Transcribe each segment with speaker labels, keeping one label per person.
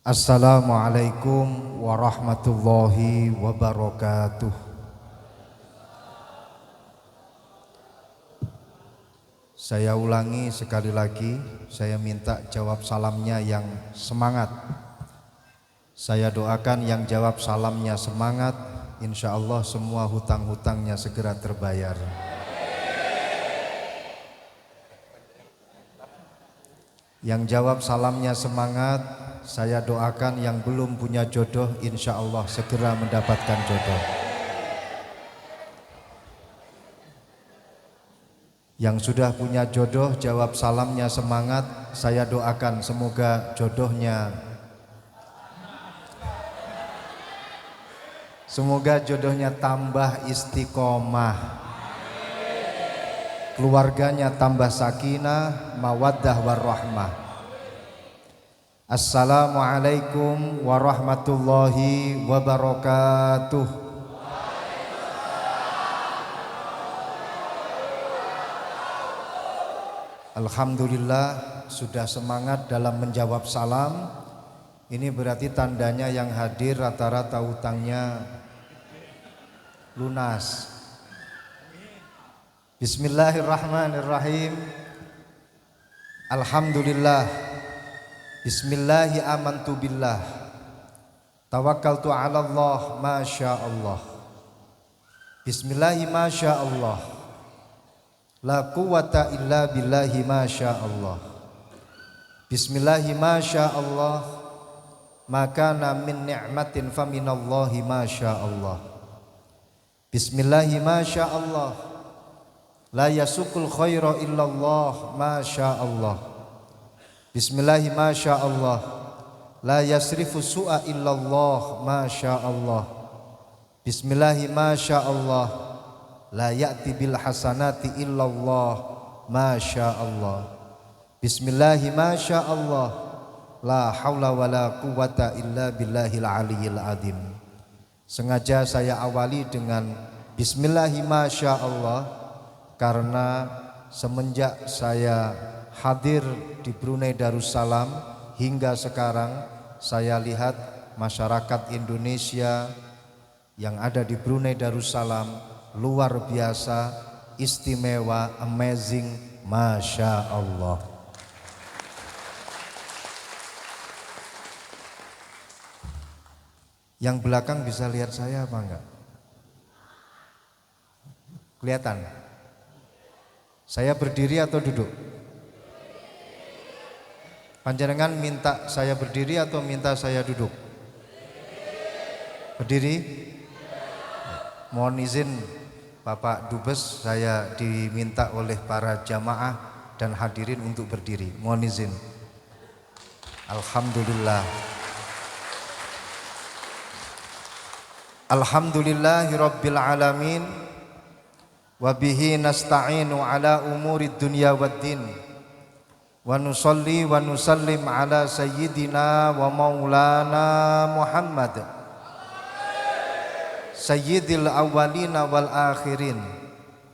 Speaker 1: Assalamualaikum warahmatullahi wabarakatuh. Saya ulangi sekali lagi, saya minta jawab salamnya yang semangat. Saya doakan yang jawab salamnya semangat, insya Allah semua hutang-hutangnya segera terbayar. Yang jawab salamnya semangat, saya doakan yang belum punya jodoh insya Allah segera mendapatkan jodoh. Yang sudah punya jodoh jawab salamnya semangat, saya doakan semoga jodohnya tambah istiqomah, keluarganya tambah sakinah, mawaddah warahmah. Assalamualaikum warahmatullahi wabarakatuh. Alhamdulillah sudah semangat dalam menjawab salam. Ini berarti tandanya yang hadir rata-rata utangnya lunas. Bismillahirrahmanirrahim. Alhamdulillah. Bismillahi amantu billah. Tawakkaltu ala Allah masya Allah. Bismillahi masya Allah. La quwwata illa billahi masya Allah. Bismillahi masya Allah. Makana min ni'matin faminallahi masya Allah. Bismillahi masya Allah. La yasukul khaira illallah masya Allah. Bismillahi masya Allah. La yasrifu su'a illallah masya Allah. Bismillahi masya Allah. La ya'ti bil hasanati illallah masya Allah. Bismillahi masya Allah. La haula wa la quwwata illa billahil aliyyil azim. Sengaja saya awali dengan Bismillahi masya Allah karena semenjak saya hadir di Brunei Darussalam hingga sekarang saya lihat masyarakat Indonesia yang ada di Brunei Darussalam luar biasa, istimewa, amazing, masya Allah. Yang belakang bisa lihat saya apa enggak? Kelihatan? Saya berdiri atau duduk? Panjenengan minta saya berdiri atau minta saya duduk? Berdiri? Mohon izin Bapak Dubes, saya diminta oleh para jamaah dan hadirin untuk berdiri. Mohon izin. Alhamdulillah. Alhamdulillahirabbil alamin. Wa bihi nasta'inu ala umurid dunya waddin. Wa nusalli wa nusallim ala sayyidina wa maulana Muhammad Sayyidil awwalina wal akhirin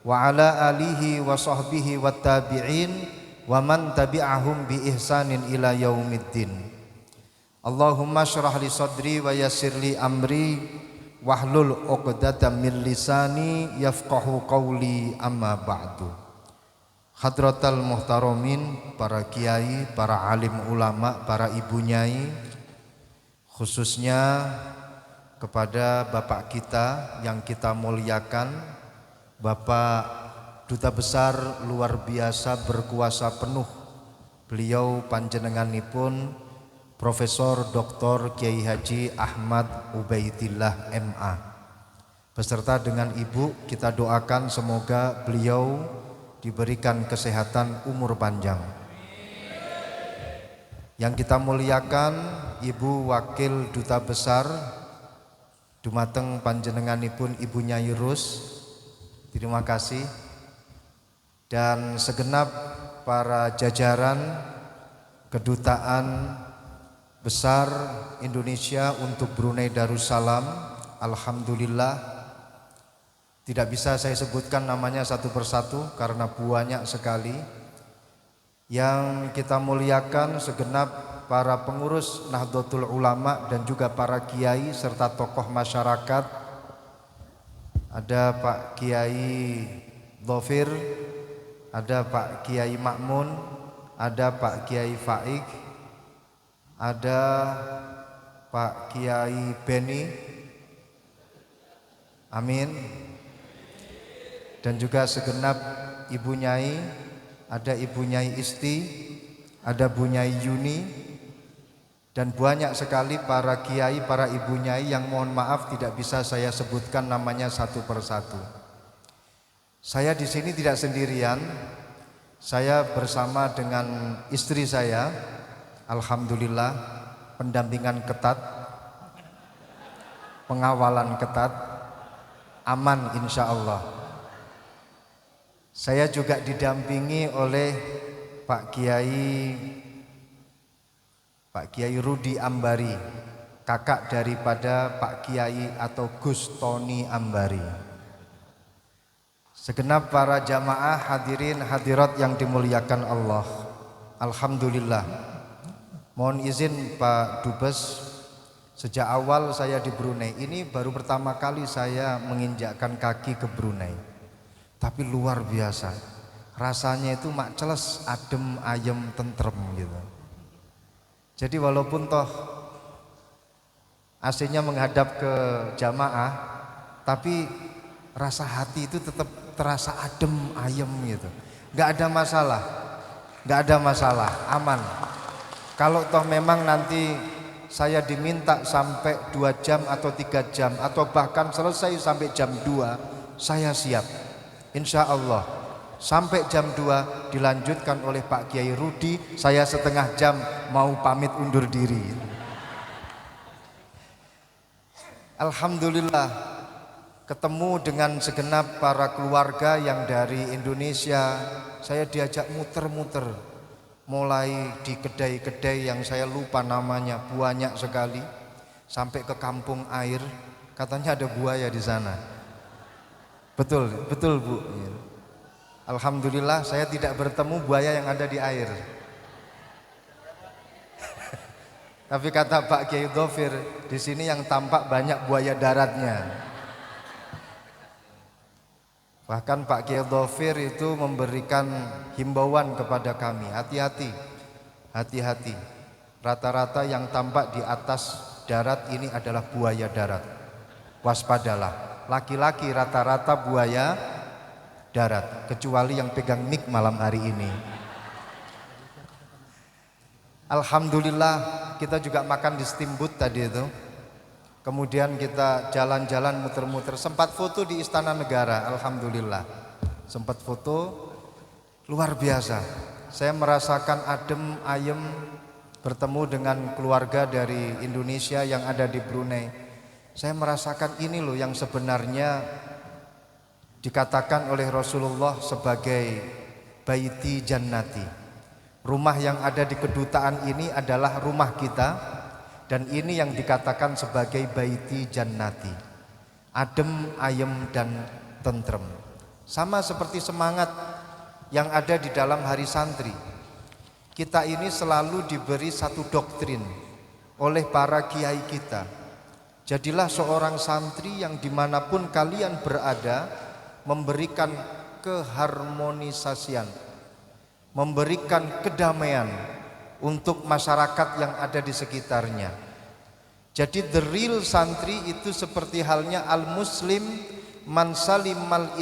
Speaker 1: wa ala alihi wa sahbihi wat tabi'in wa man tabi'ahum bi ihsanin ila yaumiddin. Allahumma syrah li sadri wa yassir li amri wahlul 'uqdatam min lisani yafqahu qawli amma ba'du. Hadratal muhtaramin, para kiai, para alim ulama, para ibu nyai, khususnya kepada Bapak kita yang kita muliakan, Bapak Duta Besar luar biasa berkuasa penuh. Beliau panjenenganipun Profesor Dr. Kiai Haji Ahmad Ubaidillah MA. Beserta dengan Ibu kita doakan semoga beliau diberikan kesehatan umur panjang. Yang kita muliakan Ibu Wakil Duta Besar dumateng panjenenganipun Ibu Nyai Rus, terima kasih. Dan segenap para jajaran Kedutaan Besar Indonesia untuk Brunei Darussalam. Alhamdulillah, tidak bisa saya sebutkan namanya satu persatu karena banyak sekali. Yang kita muliakan segenap para pengurus Nahdlatul Ulama dan juga para kiai serta tokoh masyarakat. Ada Pak Kiai Dhofir, ada Pak Kiai Makmun, ada Pak Kiai Faik, ada Pak Kiai Beni, amin, dan juga segenap Ibu Nyai, ada Ibu Nyai Isti, ada Bu Nyai Yuni, dan banyak sekali para kiai, para Ibu Nyai yang mohon maaf tidak bisa saya sebutkan namanya satu persatu. Saya di sini tidak sendirian, saya bersama dengan istri saya. Alhamdulillah, pendampingan ketat, pengawalan ketat, aman insya Allah. Saya juga didampingi oleh Pak Kiai Rudi Ambari, kakak daripada Pak Kiai atau Gus Tony Ambari. Segenap para jamaah hadirin hadirat yang dimuliakan Allah, alhamdulillah. Mohon izin Pak Dubes, sejak awal saya di Brunei ini baru pertama kali saya menginjakkan kaki ke Brunei. Tapi luar biasa, rasanya itu makceles, adem, ayem, tentrem gitu. Jadi walaupun toh AC-nya menghadap ke jamaah, tapi rasa hati itu tetap terasa adem, ayem gitu. Gak ada masalah, gak ada masalah, aman. Kalau toh memang nanti saya diminta sampai 2 jam atau 3 jam atau bahkan selesai sampai jam 2, saya siap. Insya Allah sampai jam 2 dilanjutkan oleh Pak Kiai Rudi, saya setengah jam mau pamit undur diri. Alhamdulillah ketemu dengan segenap para keluarga yang dari Indonesia. Saya diajak muter-muter, mulai di kedai-kedai yang saya lupa namanya, banyak sekali, sampai ke kampung air, katanya ada buaya di sana. Betul, betul Bu. Alhamdulillah saya tidak bertemu buaya yang ada di air. Tapi kata Pak Kiai Dhofir, di sini yang tampak banyak buaya daratnya. Bahkan Pak Kiai Dhofir itu memberikan himbauan kepada kami, hati-hati, hati-hati. Rata-rata yang tampak di atas darat ini adalah buaya darat. Waspadalah, laki-laki rata-rata buaya darat, kecuali yang pegang mic malam hari ini. Alhamdulillah kita juga makan di steamboat tadi itu. Kemudian kita jalan-jalan muter-muter, sempat foto di Istana Negara, alhamdulillah. Sempat foto, luar biasa. Saya merasakan adem, ayem, bertemu dengan keluarga dari Indonesia yang ada di Brunei. Saya merasakan ini loh yang sebenarnya dikatakan oleh Rasulullah sebagai baiti jannati. Rumah yang ada di kedutaan ini adalah rumah kita. Dan ini yang dikatakan sebagai baiti jannati, adem, ayem, dan tentrem. Sama seperti semangat yang ada di dalam hari santri. Kita ini selalu diberi satu doktrin oleh para kiai kita. Jadilah seorang santri yang dimanapun kalian berada, memberikan keharmonisasian, memberikan kedamaian untuk masyarakat yang ada di sekitarnya. Jadi the real santri itu seperti halnya al-muslim man salimal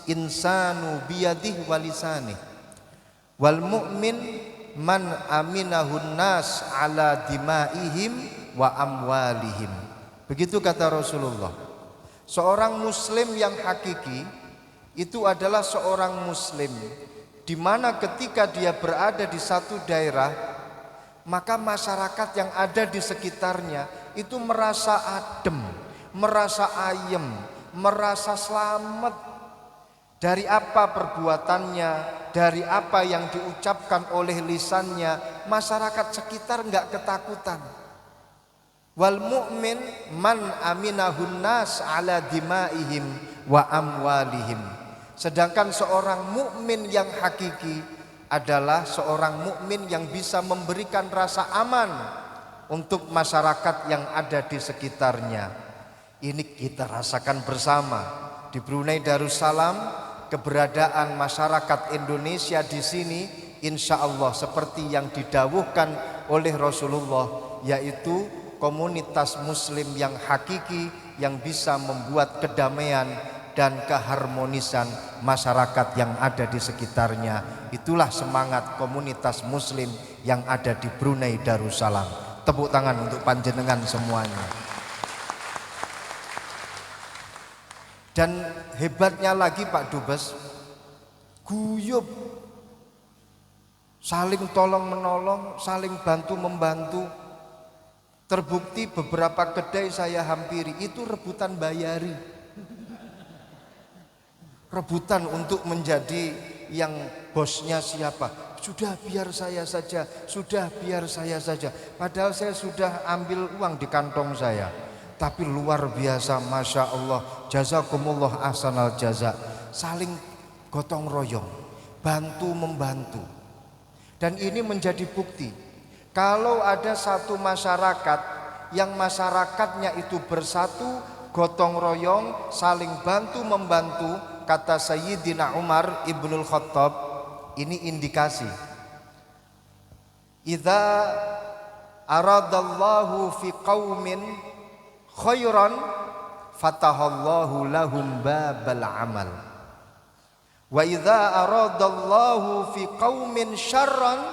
Speaker 1: insanu biyadih walisanih, wal mu'min man aminahun nas ala dimaihim wa amwalihim. Begitu kata Rasulullah. Seorang muslim yang hakiki itu adalah seorang muslim di mana ketika dia berada di satu daerah, maka masyarakat yang ada di sekitarnya itu merasa adem, merasa ayem, merasa selamat. Dari apa perbuatannya, dari apa yang diucapkan oleh lisannya, masyarakat sekitar enggak ketakutan. Wal mu'min man aminahun nas ala dimaihim wa amwalihim. Sedangkan seorang mukmin yang hakiki adalah seorang mukmin yang bisa memberikan rasa aman untuk masyarakat yang ada di sekitarnya. Ini kita rasakan bersama di Brunei Darussalam. Keberadaan masyarakat Indonesia di sini insya Allah seperti yang didawuhkan oleh Rasulullah, yaitu komunitas muslim yang hakiki yang bisa membuat kedamaian dan keharmonisan masyarakat yang ada di sekitarnya. Itulah semangat komunitas muslim yang ada di Brunei Darussalam. Tepuk tangan untuk panjenengan semuanya. Dan hebatnya lagi Pak Dubes, guyub, saling tolong menolong, saling bantu membantu. Terbukti beberapa kedai saya hampiri itu rebutan bayari, rebutan untuk menjadi yang bosnya siapa. Sudah biar saya saja, sudah biar saya saja. Padahal saya sudah ambil uang di kantong saya. Tapi luar biasa, Masya Allah, jazakumullah ahsanal jaza. Saling gotong royong, bantu membantu. Dan ini menjadi bukti, kalau ada satu masyarakat yang masyarakatnya itu bersatu, gotong royong, saling bantu membantu, kata Sayyidina Umar ibnul Khattab, ini indikasi. Idza aradallahu fi qaumin khairan fatahallahu lahum babal amal, wa idza aradallahu fi qaumin syarran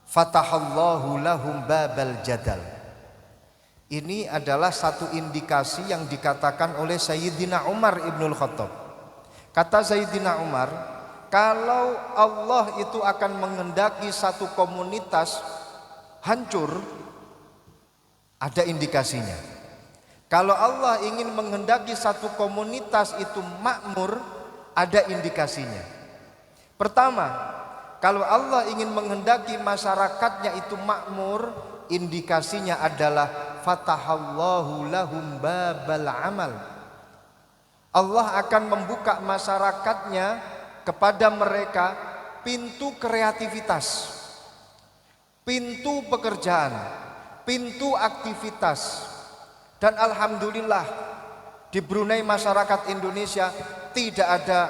Speaker 1: fatahallahu lahum babal jadal. Ini adalah satu indikasi yang dikatakan oleh Sayyidina Umar ibnul Khattab. Kata Sayyidina Umar, kalau Allah itu akan menghendaki satu komunitas hancur, ada indikasinya. Kalau Allah ingin menghendaki satu komunitas itu makmur, ada indikasinya. Pertama, kalau Allah ingin menghendaki masyarakatnya itu makmur, indikasinya adalah fatahallahu lahum babal amal. Allah akan membuka masyarakatnya kepada mereka pintu kreativitas, pintu pekerjaan, pintu aktivitas. Dan alhamdulillah di Brunei masyarakat Indonesia tidak ada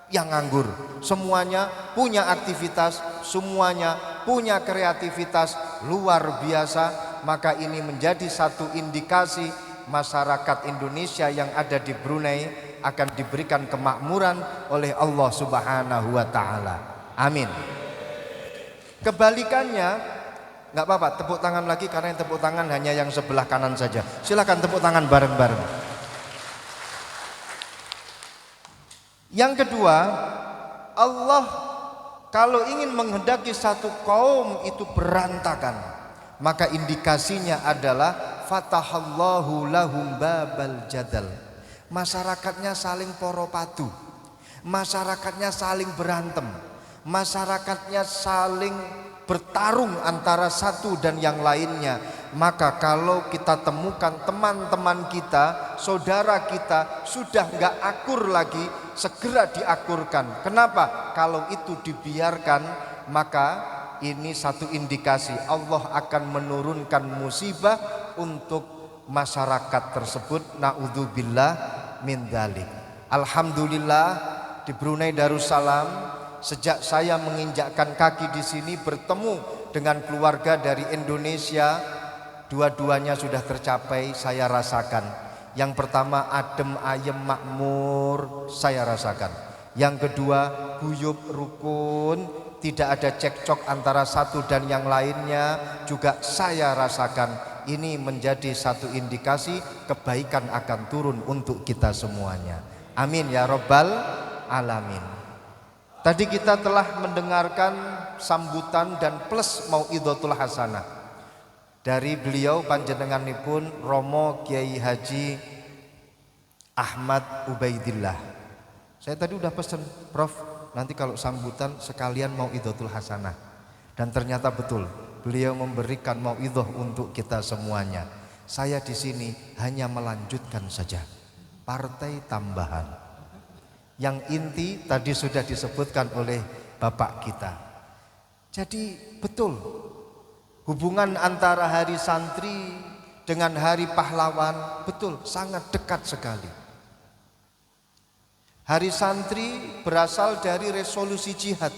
Speaker 1: yang nganggur. Semuanya punya aktivitas, semuanya punya kreativitas luar biasa. Maka ini menjadi satu indikasi masyarakat Indonesia yang ada di Brunei akan diberikan kemakmuran oleh Allah Subhanahu wa taala. Amin. Kebalikannya, nggak apa-apa, tepuk tangan lagi karena yang tepuk tangan hanya yang sebelah kanan saja. Silakan tepuk tangan bareng-bareng. Yang kedua, Allah kalau ingin menghendaki satu kaum itu berantakan, maka indikasinya adalah fatahallahu lahum babal jadal. Masyarakatnya saling poropadu, masyarakatnya saling berantem, masyarakatnya saling bertarung antara satu dan yang lainnya. Maka kalau kita temukan teman-teman kita, saudara kita sudah nggak akur lagi, segera diakurkan. Kenapa? Kalau itu dibiarkan, maka ini satu indikasi Allah akan menurunkan musibah untuk masyarakat tersebut. Na'udzubillah min dzalik. Alhamdulillah di Brunei Darussalam, sejak saya menginjakkan kaki di sini bertemu dengan keluarga dari Indonesia, dua-duanya sudah tercapai saya rasakan. Yang pertama adem ayem makmur saya rasakan. Yang kedua guyub rukun, tidak ada cekcok antara satu dan yang lainnya juga saya rasakan. Ini menjadi satu indikasi kebaikan akan turun untuk kita semuanya. Amin ya rabbal alamin. Tadi kita telah mendengarkan sambutan dan plus mauidhatul hasanah dari beliau panjenenganipun Romo Kiai Haji Ahmad Ubaidillah. Saya tadi udah pesen, Prof, nanti kalau sambutan sekalian mauidhatul hasanah. Dan ternyata betul, beliau memberikan mauidhah untuk kita semuanya. Saya di sini hanya melanjutkan saja. Partai tambahan. Yang inti tadi sudah disebutkan oleh Bapak kita. Jadi betul, hubungan antara hari santri dengan hari pahlawan betul sangat dekat sekali. Hari santri berasal dari resolusi jihad.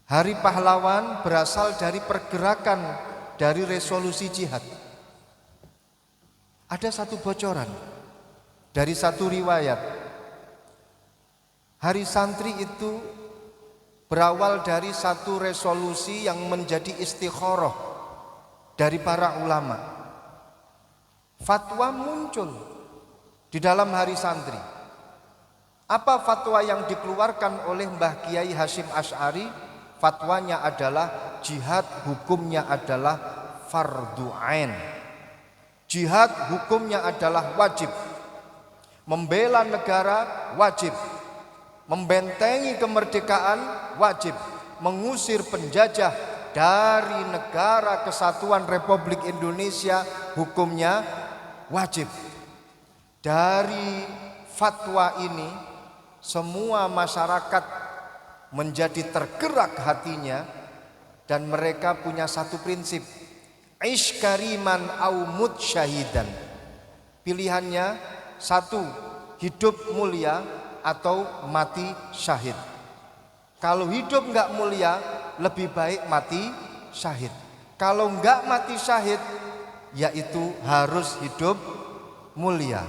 Speaker 1: Hari pahlawan berasal dari pergerakan dari resolusi jihad. Ada satu bocoran dari satu riwayat. Hari santri itu berawal dari satu resolusi yang menjadi istikharah dari para ulama. Fatwa muncul di dalam hari santri. Apa fatwa yang dikeluarkan oleh Mbah Kiai Hasyim Asy'ari? Fatwanya adalah jihad hukumnya adalah fardhu ain. Jihad hukumnya adalah wajib. Membela negara wajib. Membentengi kemerdekaan wajib. Mengusir penjajah dari negara kesatuan Republik Indonesia hukumnya wajib. Dari fatwa ini semua masyarakat menjadi tergerak hatinya dan mereka punya satu prinsip, ish kariman au mut syahidan. Pilihannya satu, hidup mulia atau mati syahid. Kalau hidup enggak mulia, lebih baik mati syahid. Kalau enggak mati syahid, yaitu harus hidup mulia.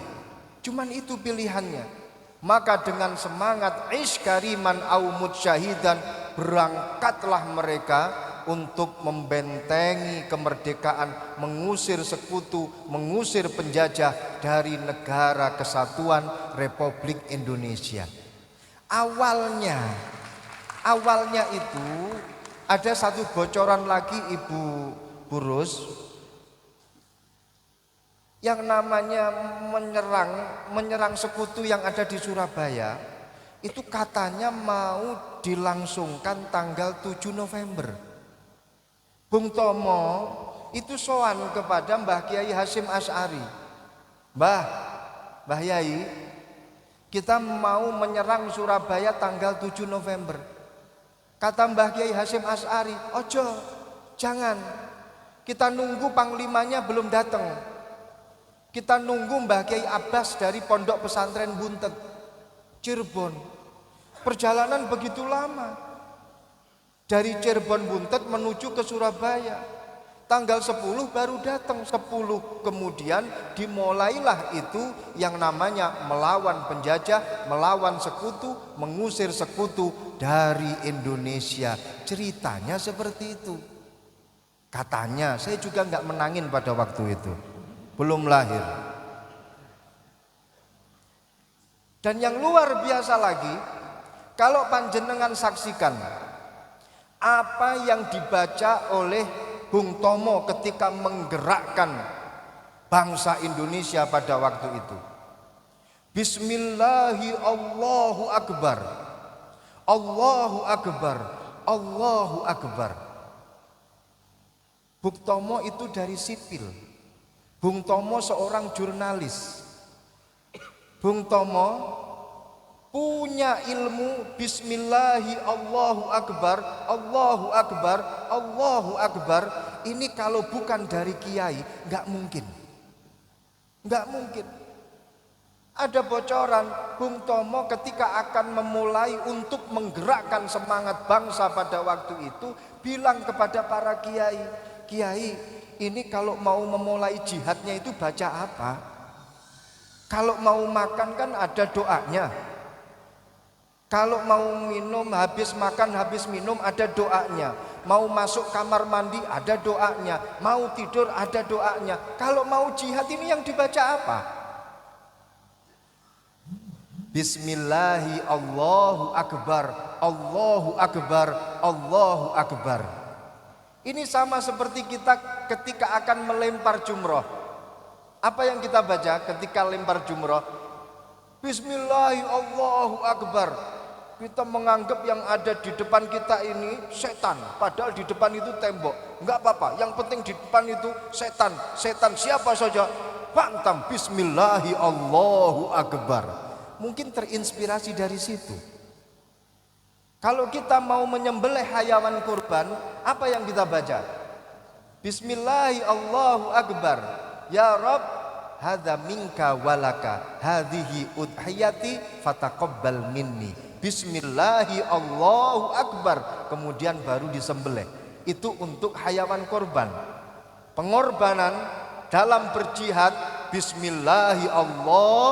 Speaker 1: Cuman itu pilihannya. Maka dengan semangat ish kariman au mut syahidan, berangkatlah mereka untuk membentengi kemerdekaan, mengusir sekutu, mengusir penjajah dari negara kesatuan Republik Indonesia. Awalnya itu ada satu bocoran lagi Ibu Burus, yang namanya menyerang sekutu yang ada di Surabaya. Itu katanya mau dilangsungkan tanggal 7 November. Bung Tomo itu sowan kepada Mbah Kiai Hasyim Asy'ari. Mbah Yai, kita mau menyerang Surabaya tanggal 7 November. Kata Mbah Kiai Hasyim Asy'ari, ojo, jangan. Kita nunggu panglimanya belum datang. Kita nunggu Mbah Kiai Abbas dari Pondok Pesantren Buntet, Cirebon. Perjalanan begitu lama. Dari Cirebon Buntet menuju ke Surabaya. Tanggal 10 baru datang. 10 kemudian dimulailah itu yang namanya melawan penjajah, melawan sekutu, mengusir sekutu dari Indonesia. Ceritanya seperti itu. Katanya, saya juga enggak menangin pada waktu itu. Belum lahir. Dan yang luar biasa lagi, kalau panjenengan saksikan apa yang dibaca oleh Bung Tomo ketika menggerakkan bangsa Indonesia pada waktu itu. Bismillahi Allahu Akbar. Allahu Akbar. Allahu Akbar. Bung Tomo itu dari sipil. Bung Tomo seorang jurnalis. Bung Tomo punya ilmu Bismillahi Allahu Akbar, Allahu Akbar, Allahu Akbar. Ini kalau bukan dari kiai enggak mungkin. Enggak mungkin. Ada bocoran Bung Tomo ketika akan memulai untuk menggerakkan semangat bangsa pada waktu itu bilang kepada para kiai, "Kiai, ini kalau mau memulai jihadnya itu baca apa? Kalau mau makan kan ada doanya. Kalau mau minum, habis makan, habis minum ada doanya. Mau masuk kamar mandi ada doanya. Mau tidur ada doanya. Kalau mau jihad ini yang dibaca apa? Bismillahi Allahu Akbar, Allahu Akbar, Allahu Akbar. Ini sama seperti kita ketika akan melempar jumroh. Apa yang kita baca ketika lempar jumroh? Bismillah, Allahu Akbar. Kita menganggap yang ada di depan kita ini setan, padahal di depan itu tembok. Enggak apa-apa, yang penting di depan itu setan. Setan siapa saja, pantang Bismillah, Allahu Akbar. Mungkin terinspirasi dari situ. Kalau kita mau menyembelih hayawan kurban, apa yang kita baca? Bismillah, Allahu Akbar. Ya Rabb, hadza minka walaka, hadhihi udhiyati fataqabbal minni. Bismillahi Allahu Akbar. Kemudian baru disembelih. Itu untuk hayawan korban. Pengorbanan dalam berjihad, Bismillahi Allah,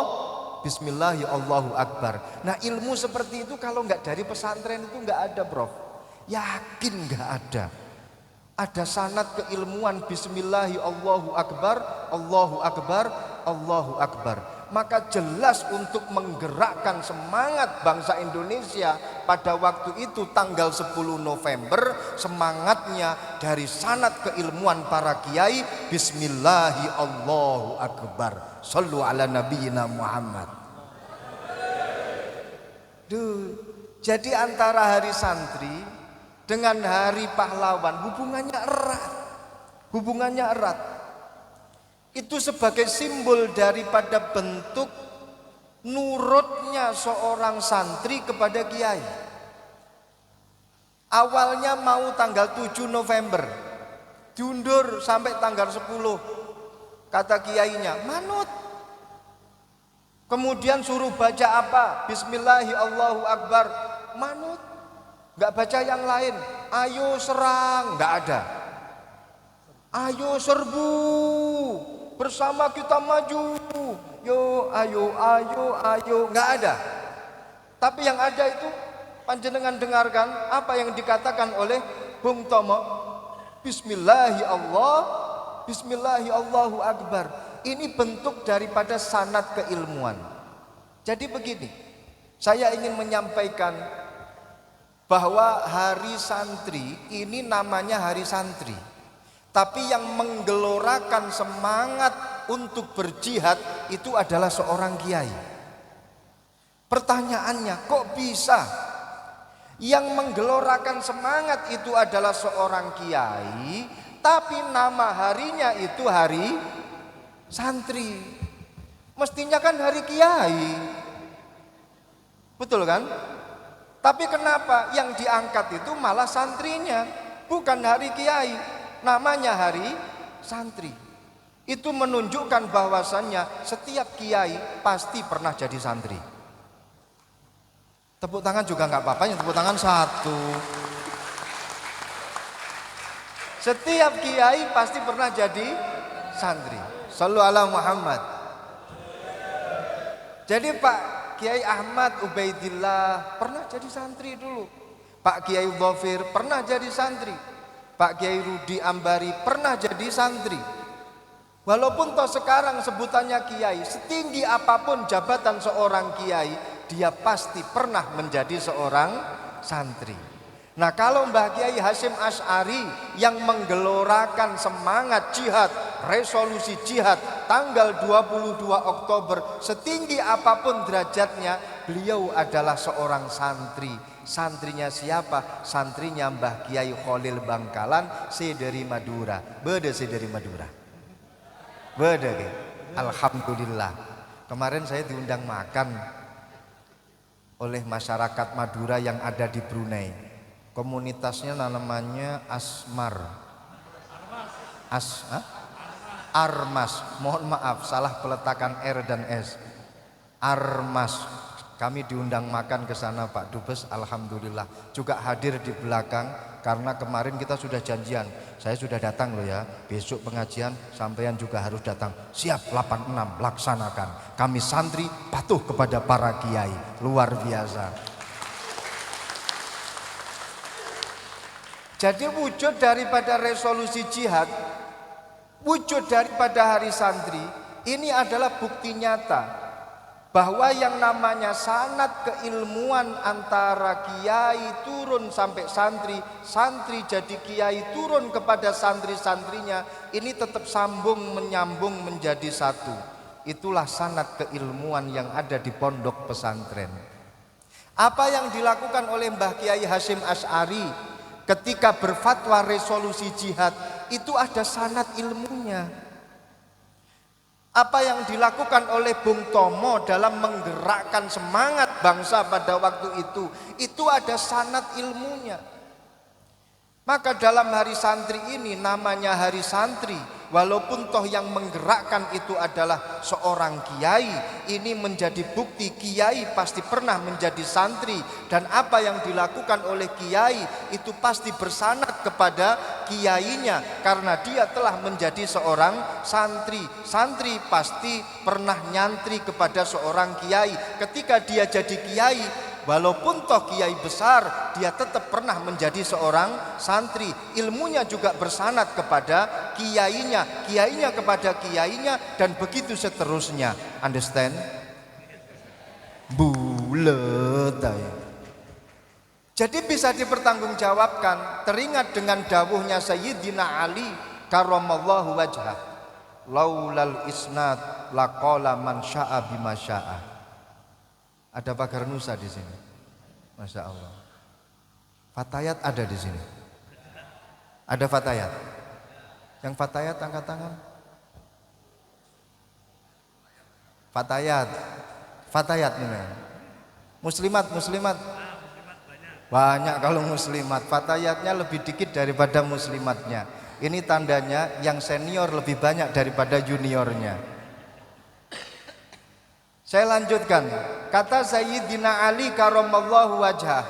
Speaker 1: Bismillahi Allahu Akbar. Nah, ilmu seperti itu kalau nggak dari pesantren itu nggak ada, bro. Yakin nggak ada. Ada sanad keilmuan Bismillahi Allahu Akbar, Allahu Akbar, Allahu Akbar. Maka jelas untuk menggerakkan semangat bangsa Indonesia pada waktu itu tanggal 10 November, semangatnya dari sanad keilmuan para kiai, Bismillahi Allahu Akbar. Shallu ala nabiyina Muhammad. Duh, jadi antara hari santri dengan hari pahlawan hubungannya erat. Hubungannya erat. Itu sebagai simbol daripada bentuk nurutnya seorang santri kepada kiai. Awalnya mau tanggal 7 November, diundur sampai tanggal 10. Kata kiainya, manut. Kemudian suruh baca apa? Bismillahi Allahu Akbar, manut. Gak baca yang lain. Ayo serang, gak ada. Ayo serbu, bersama kita maju. Yo, ayo, ayo, ayo, gak ada. Tapi yang ada itu, panjenengan dengarkan apa yang dikatakan oleh Bung Tomo. Bismillahi Allah, Bismillahi Allahu Akbar. Ini bentuk daripada sanad keilmuan. Jadi begini, saya ingin menyampaikan bahwa hari santri ini namanya hari santri, tapi yang menggelorakan semangat untuk berjihad itu adalah seorang kiai. Pertanyaannya, kok bisa yang menggelorakan semangat itu adalah seorang kiai, tapi nama harinya itu hari santri? Mestinya kan hari kiai, betul kan? Tapi kenapa yang diangkat itu malah santrinya, bukan hari kiai, namanya hari santri. Itu menunjukkan bahwasannya setiap kiai pasti pernah jadi santri. Tepuk tangan juga nggak apa-apa, yang tepuk tangan satu. Setiap kiai pasti pernah jadi santri. Shallu ala Muhammad. Jadi Pak Kiai Ahmad Ubaidillah pernah jadi santri dulu. Pak Kiai Dhafir pernah jadi santri. Pak Kiai Rudi Ambari pernah jadi santri. Walaupun toh sekarang sebutannya kiai, setinggi apapun jabatan seorang kiai, dia pasti pernah menjadi seorang santri. Nah, kalau Mbah Kiai Hasyim Asy'ari yang menggelorakan semangat jihad, resolusi jihad tanggal 22 Oktober, setinggi apapun derajatnya, beliau adalah seorang santri. Santrinya siapa? Santrinya Mbah Kiai Khalil Bangkalan, dari Madura. Bede dari Madura. Bede. Alhamdulillah. Kemarin saya diundang makan oleh masyarakat Madura yang ada di Brunei. Komunitasnya namanya Asmar. Armas. Mohon maaf, salah peletakan R dan S. Armas. Kami diundang makan ke sana Pak Dubes, alhamdulillah. Juga hadir di belakang karena kemarin kita sudah janjian. Saya sudah datang loh ya. Besok pengajian sampean juga harus datang. Siap 86 laksanakan. Kami santri patuh kepada para kiai. Luar biasa. Jadi wujud daripada resolusi jihad, wujud daripada hari santri, ini adalah bukti nyata bahwa yang namanya sanad keilmuan antara kiai turun sampai santri, santri jadi kiai turun kepada santri-santrinya, ini tetap sambung menyambung menjadi satu. Itulah sanad keilmuan yang ada di pondok pesantren. Apa yang dilakukan oleh Mbah Kiai Hasyim Asy'ari ketika berfatwa resolusi jihad, itu ada sanad ilmunya. Apa yang dilakukan oleh Bung Tomo dalam menggerakkan semangat bangsa pada waktu itu ada sanad ilmunya. Maka dalam hari santri ini, namanya hari santri, walaupun toh yang menggerakkan itu adalah seorang kiai, ini menjadi bukti kiai pasti pernah menjadi santri, dan apa yang dilakukan oleh kiai itu pasti bersanad kepada kiainya karena dia telah menjadi seorang santri. Santri pasti pernah nyantri kepada seorang kiai. Ketika dia jadi kiai, walaupun toh kiai besar, dia tetap pernah menjadi seorang santri. Ilmunya juga bersanad kepada kiainya, kiainya kepada kiainya, dan begitu seterusnya. Understand? Bulet. Jadi bisa dipertanggungjawabkan. Teringat dengan dawuhnya Sayyidina Ali karramallahu wajhah, laulal isnad laqala man syaa bima syaa. Ada pagar nusa di sini. Masya Allah. Fatayat ada di sini. Ada fatayat. Yang fatayat angkat tangan. Fatayat. Fatayat ini. Muslimat, muslimat. Banyak kalau muslimat. Fatayatnya lebih dikit daripada muslimatnya. Ini tandanya yang senior lebih banyak daripada juniornya. Saya lanjutkan. Kata Sayyidina Ali karramallahu wajhah,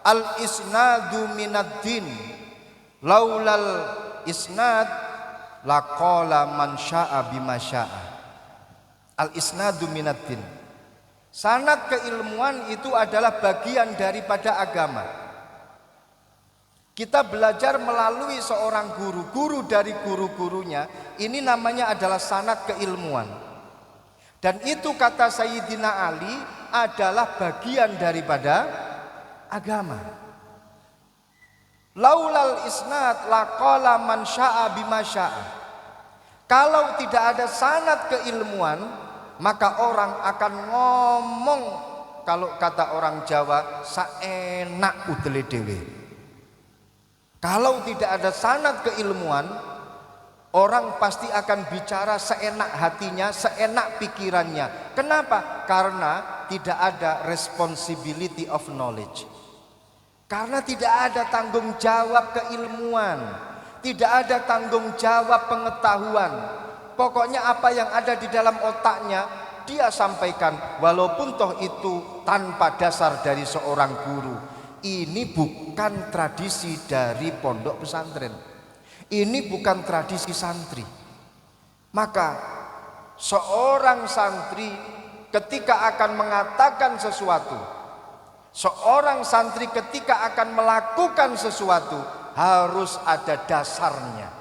Speaker 1: al-isnadu minad din, laulal isnad laqala man syaa bima syaa. Al-isnadu minad din. Sanad keilmuan itu adalah bagian daripada agama. Kita belajar melalui seorang guru, guru dari guru-gurunya, ini namanya adalah sanad keilmuan. Dan itu kata Sayyidina Ali adalah bagian daripada agama. Laulal isnad laqala man syaa bima syaa. Kalau tidak ada sanad keilmuan, maka orang akan ngomong, kalau kata orang Jawa, saenak udele dhewe. Kalau tidak ada sanad keilmuan, orang pasti akan bicara seenak hatinya, seenak pikirannya. Kenapa? Karena tidak ada responsibility of knowledge. Karena tidak ada tanggung jawab keilmuan, tidak ada tanggung jawab pengetahuan. Pokoknya apa yang ada di dalam otaknya dia sampaikan, walaupun toh itu tanpa dasar dari seorang guru. Ini bukan tradisi dari pondok pesantren. Ini bukan tradisi santri. Maka seorang santri ketika akan mengatakan sesuatu, seorang santri ketika akan melakukan sesuatu, harus ada dasarnya,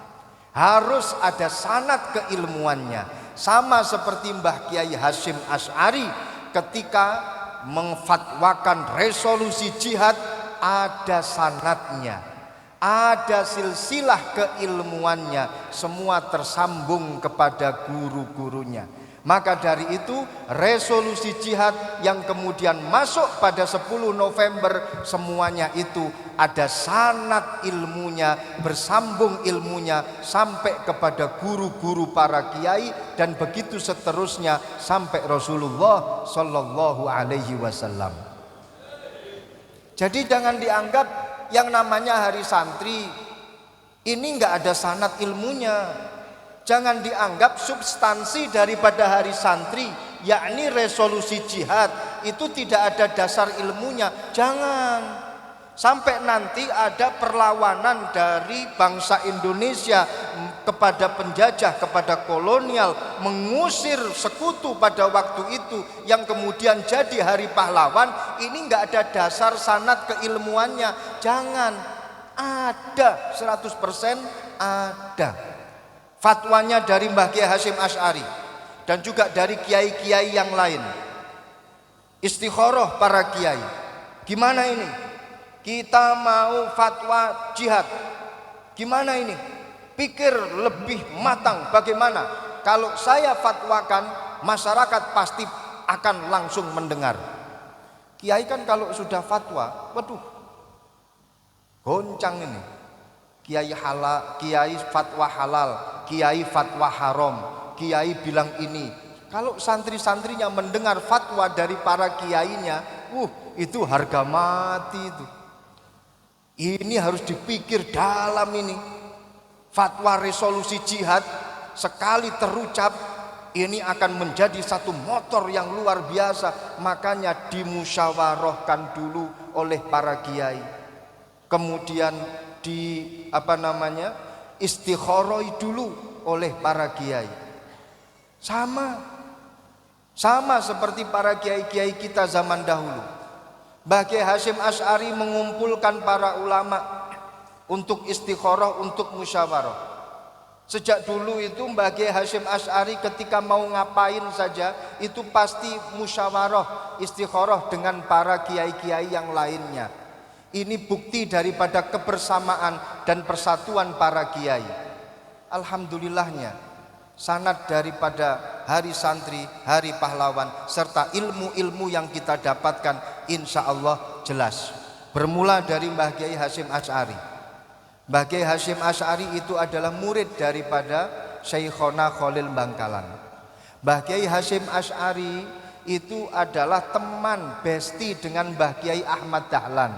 Speaker 1: harus ada sanad keilmuannya. Sama seperti Mbah Kiai Hasyim Asy'ari ketika memfatwakan resolusi jihad, ada sanadnya, ada silsilah keilmuannya, semua tersambung kepada guru-gurunya. Maka dari itu resolusi jihad yang kemudian masuk pada 10 November, semuanya itu ada sanad ilmunya, bersambung ilmunya sampai kepada guru-guru para kiai, dan begitu seterusnya sampai Rasulullah Shallallahu Alaihi Wasallam. Jadi jangan dianggap yang namanya hari santri ini nggak ada sanad ilmunya. Jangan dianggap substansi daripada hari santri, yakni resolusi jihad, itu tidak ada dasar ilmunya. Jangan sampai nanti ada perlawanan dari bangsa Indonesia kepada penjajah, kepada kolonial, mengusir sekutu pada waktu itu, yang kemudian jadi hari pahlawan. Ini nggak ada dasar sanad keilmuannya. Jangan. Ada 100% ada. Fatwanya dari Mbah Kiai Hasyim Asy'ari dan juga dari kiai-kiai yang lain. Istikharah para kiai. Gimana ini? Kita mau fatwa jihad. Gimana ini? Pikir lebih matang. Bagaimana? Kalau saya fatwakan masyarakat pasti akan langsung mendengar. Kiai kan kalau sudah fatwa, waduh, goncang ini. Kiai halal, kiai fatwa halal, kiai fatwa haram, kiai bilang ini. Kalau santri-santrinya mendengar fatwa dari para kiainya, itu harga mati itu. Ini harus dipikir dalam ini. Fatwa resolusi jihad sekali terucap ini akan menjadi satu motor yang luar biasa. Makanya dimusyawarahkan dulu oleh para kiai. Kemudian istikharoi dulu oleh para kiai. Sama seperti para kiai-kiai kita zaman dahulu. Mbah Kiai Hasyim Asy'ari mengumpulkan para ulama untuk istikharah, untuk musyawarah. Sejak dulu itu Mbah Kiai Hasyim Asy'ari ketika mau ngapain saja itu pasti musyawarah, istikharah dengan para kiai-kiai yang lainnya. Ini bukti daripada kebersamaan dan persatuan para kiai. Alhamdulillahnya sanad daripada hari santri, hari pahlawan, serta ilmu-ilmu yang kita dapatkan insya Allah jelas. Bermula dari Mbah Kiai Hasyim Asy'ari. Mbah Kiai Hasyim Asy'ari itu adalah murid daripada Syekhona Khalil Bangkalan. Mbah Kiai Hasyim Asy'ari itu adalah teman besti dengan Mbah Kiai Ahmad Dahlan.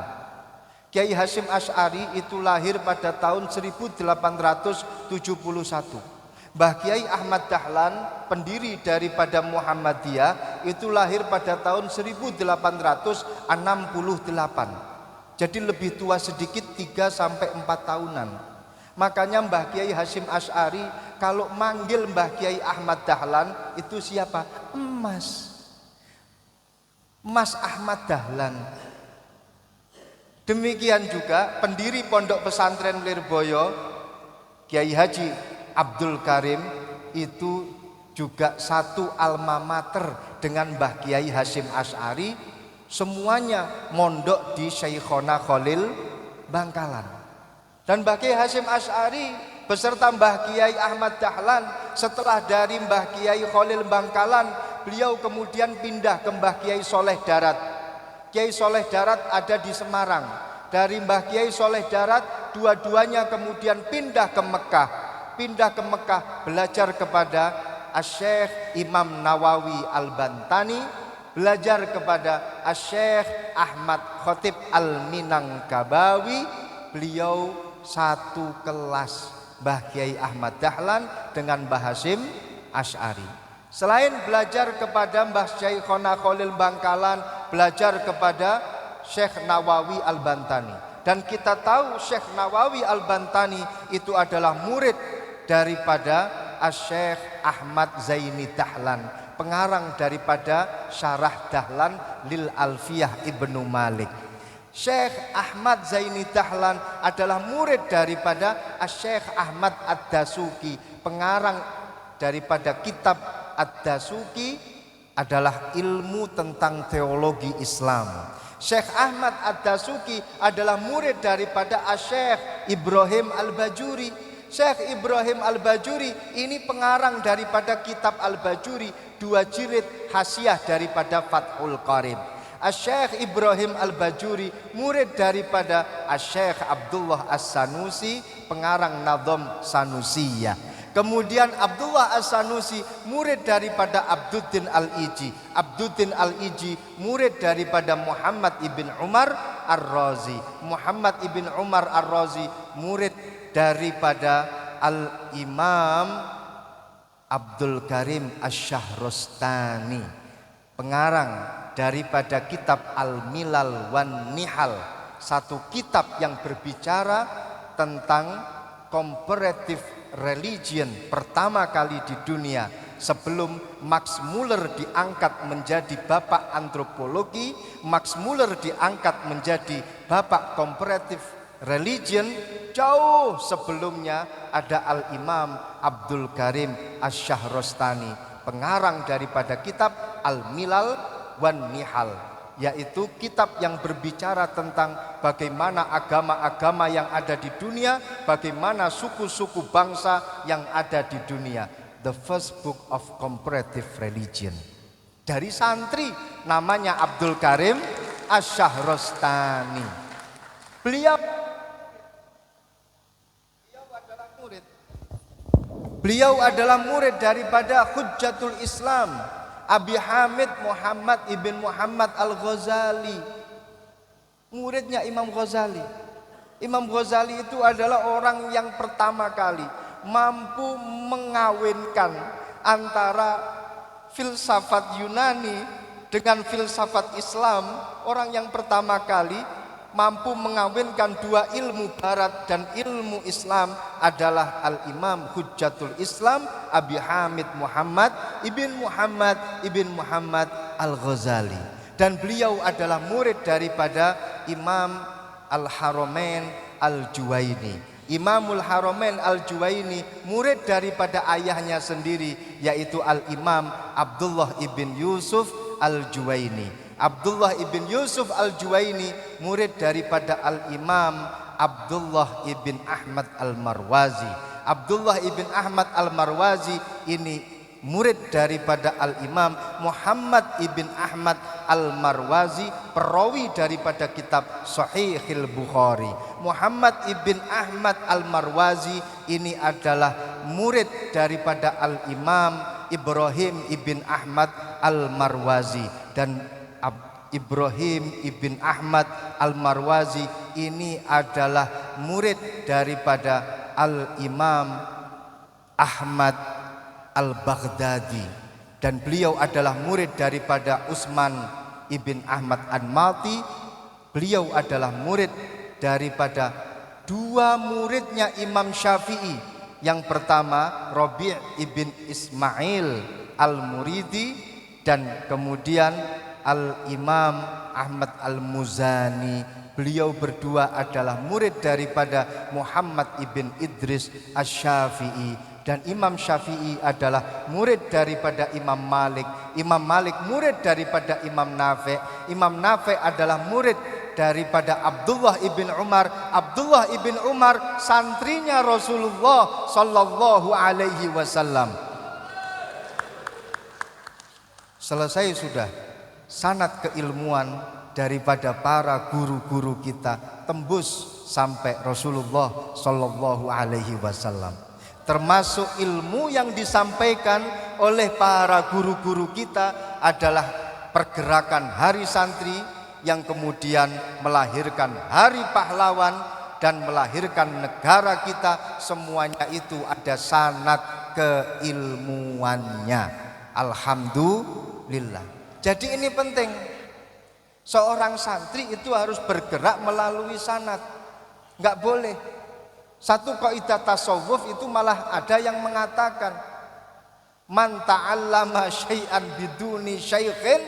Speaker 1: Kiai Hasyim Asy'ari itu lahir pada tahun 1871. Mbah Kiai Ahmad Dahlan, pendiri daripada Muhammadiyah, itu lahir pada tahun 1868. Jadi lebih tua sedikit 3-4 tahunan. Makanya Mbah Kiai Hasyim Asy'ari kalau manggil Mbah Kiai Ahmad Dahlan itu siapa? Mas Ahmad Dahlan. Demikian juga pendiri Pondok Pesantren Lirboyo, Kiai Haji Abdul Karim, itu juga satu alma mater dengan Mbah Kiai Hasyim Asy'ari. Semuanya mondok di Syekhona Khalil Bangkalan. Dan Mbah Kiai Hasyim Asy'ari beserta Mbah Kiai Ahmad Dahlan setelah dari Mbah Kiai Khalil Bangkalan, beliau kemudian pindah ke Mbah Kiai Soleh Darat. Kiai Soleh Darat ada di Semarang. Dari Mbah Kiai Soleh Darat dua-duanya kemudian pindah ke Mekah. Pindah ke Mekah belajar kepada Asy-Syaikh Imam Nawawi Al-Bantani, belajar kepada Asy-Syaikh Ahmad Khotib Al-Minangkabawi. Beliau satu kelas Mbah Kiai Ahmad Dahlan dengan Mbah Hasyim Asy'ari. Selain belajar kepada Mbah Syekhona Khalil Bangkalan, belajar kepada Syekh Nawawi Al-Bantani. Dan kita tahu Syekh Nawawi Al-Bantani itu adalah murid daripada Asy-Syaikh Ahmad Zaini Dahlan, pengarang daripada Syarah Dahlan lil Alfiyah Ibnu Malik. Syekh Ahmad Zaini Dahlan adalah murid daripada Asy-Syaikh Ahmad Ad-Dasuki, pengarang daripada kitab Ad-Dasuki adalah ilmu tentang teologi Islam. Syekh Ahmad Ad-Dasuki adalah murid daripada Asy-Syaikh Ibrahim Al-Bajuri. Syekh Ibrahim Al-Bajuri ini pengarang daripada kitab Al-Bajuri, 2 jilid hasiah daripada Fathul Qarib. Asy-Syaikh Ibrahim Al-Bajuri murid daripada Asy-Syaikh Abdullah As-Sanusi, pengarang Nadham Sanusiyah. Kemudian Abdullah As-Sanusi murid daripada Abduddin Al-Iji. Abduddin Al-Iji murid daripada Muhammad ibn Umar Ar-Razi. Muhammad ibn Umar Ar-Razi murid daripada Al-Imam Abdul Karim Asy-Syahrastani, pengarang daripada kitab Al-Milal wan Nihal, satu kitab yang berbicara tentang comparative religion pertama kali di dunia sebelum Max Muller diangkat menjadi bapak antropologi. Max Muller diangkat menjadi bapak comparative religion. Jauh sebelumnya ada Al-Imam Abdul Karim Asy-Syahrastani, pengarang daripada kitab Al-Milal wan Nihal, yaitu kitab yang berbicara tentang bagaimana agama-agama yang ada di dunia, bagaimana suku-suku bangsa yang ada di dunia. The First Book of Comparative Religion. Dari santri namanya Abdul Karim Asy-Syahrastani. Beliau adalah murid daripada Hujjatul Islam Abi Hamid Muhammad ibn Muhammad Al-Ghazali. Muridnya Imam Ghazali. Imam Ghazali itu adalah orang yang pertama kali mampu mengawinkan antara filsafat Yunani dengan filsafat Islam. Orang yang pertama kali mampu mengawinkan dua ilmu barat dan ilmu Islam adalah Al-Imam Hujjatul Islam Abi Hamid Muhammad ibn Muhammad Al-Ghazali. Dan beliau adalah murid daripada Imam Al-Haramain Al-Juwaini. Imamul Haramain Al-Juwaini murid daripada ayahnya sendiri, yaitu Al-Imam Abdullah ibn Yusuf Al-Juwaini. Abdullah ibn Yusuf Al-Juwaini murid daripada Al-Imam Abdullah ibn Ahmad Al-Marwazi. Abdullah ibn Ahmad Al-Marwazi ini murid daripada Al-Imam Muhammad ibn Ahmad Al-Marwazi, perawi daripada kitab Sahihil Bukhari. Muhammad ibn Ahmad Al-Marwazi ini adalah murid daripada Al-Imam Ibrahim ibn Ahmad Al-Marwazi. Dan Ibrahim ibn Ahmad Al-Marwazi ini adalah murid daripada Al-Imam Ahmad Al-Baghdadi, dan beliau adalah murid daripada Utsman ibn Ahmad An-Malti. Beliau adalah murid daripada dua muridnya Imam Syafi'i. Yang pertama Rabi' ibn Ismail Al-Muridi, dan kemudian Al-Imam Ahmad Al-Muzani. Beliau berdua adalah murid daripada Muhammad ibn Idris Asy-Syafi'i. Dan Imam Syafi'i adalah murid daripada Imam Malik. Imam Malik murid daripada Imam Nafi'. Imam Nafi' adalah murid daripada Abdullah ibn Umar. Abdullah ibn Umar santrinya Rasulullah sallallahu alaihi wasallam. Selesai sudah sanad keilmuan daripada para guru-guru kita, tembus sampai Rasulullah sallallahu alaihi wasallam. Termasuk ilmu yang disampaikan oleh para guru-guru kita adalah pergerakan Hari Santri yang kemudian melahirkan Hari Pahlawan dan melahirkan negara kita. Semuanya itu ada sanad keilmuannya. Alhamdulillah. Jadi ini penting. Seorang santri itu harus bergerak melalui sanad. Enggak boleh. Satu kaidah tasawuf itu malah ada yang mengatakan man ta'allama syai'an biduni syaikhin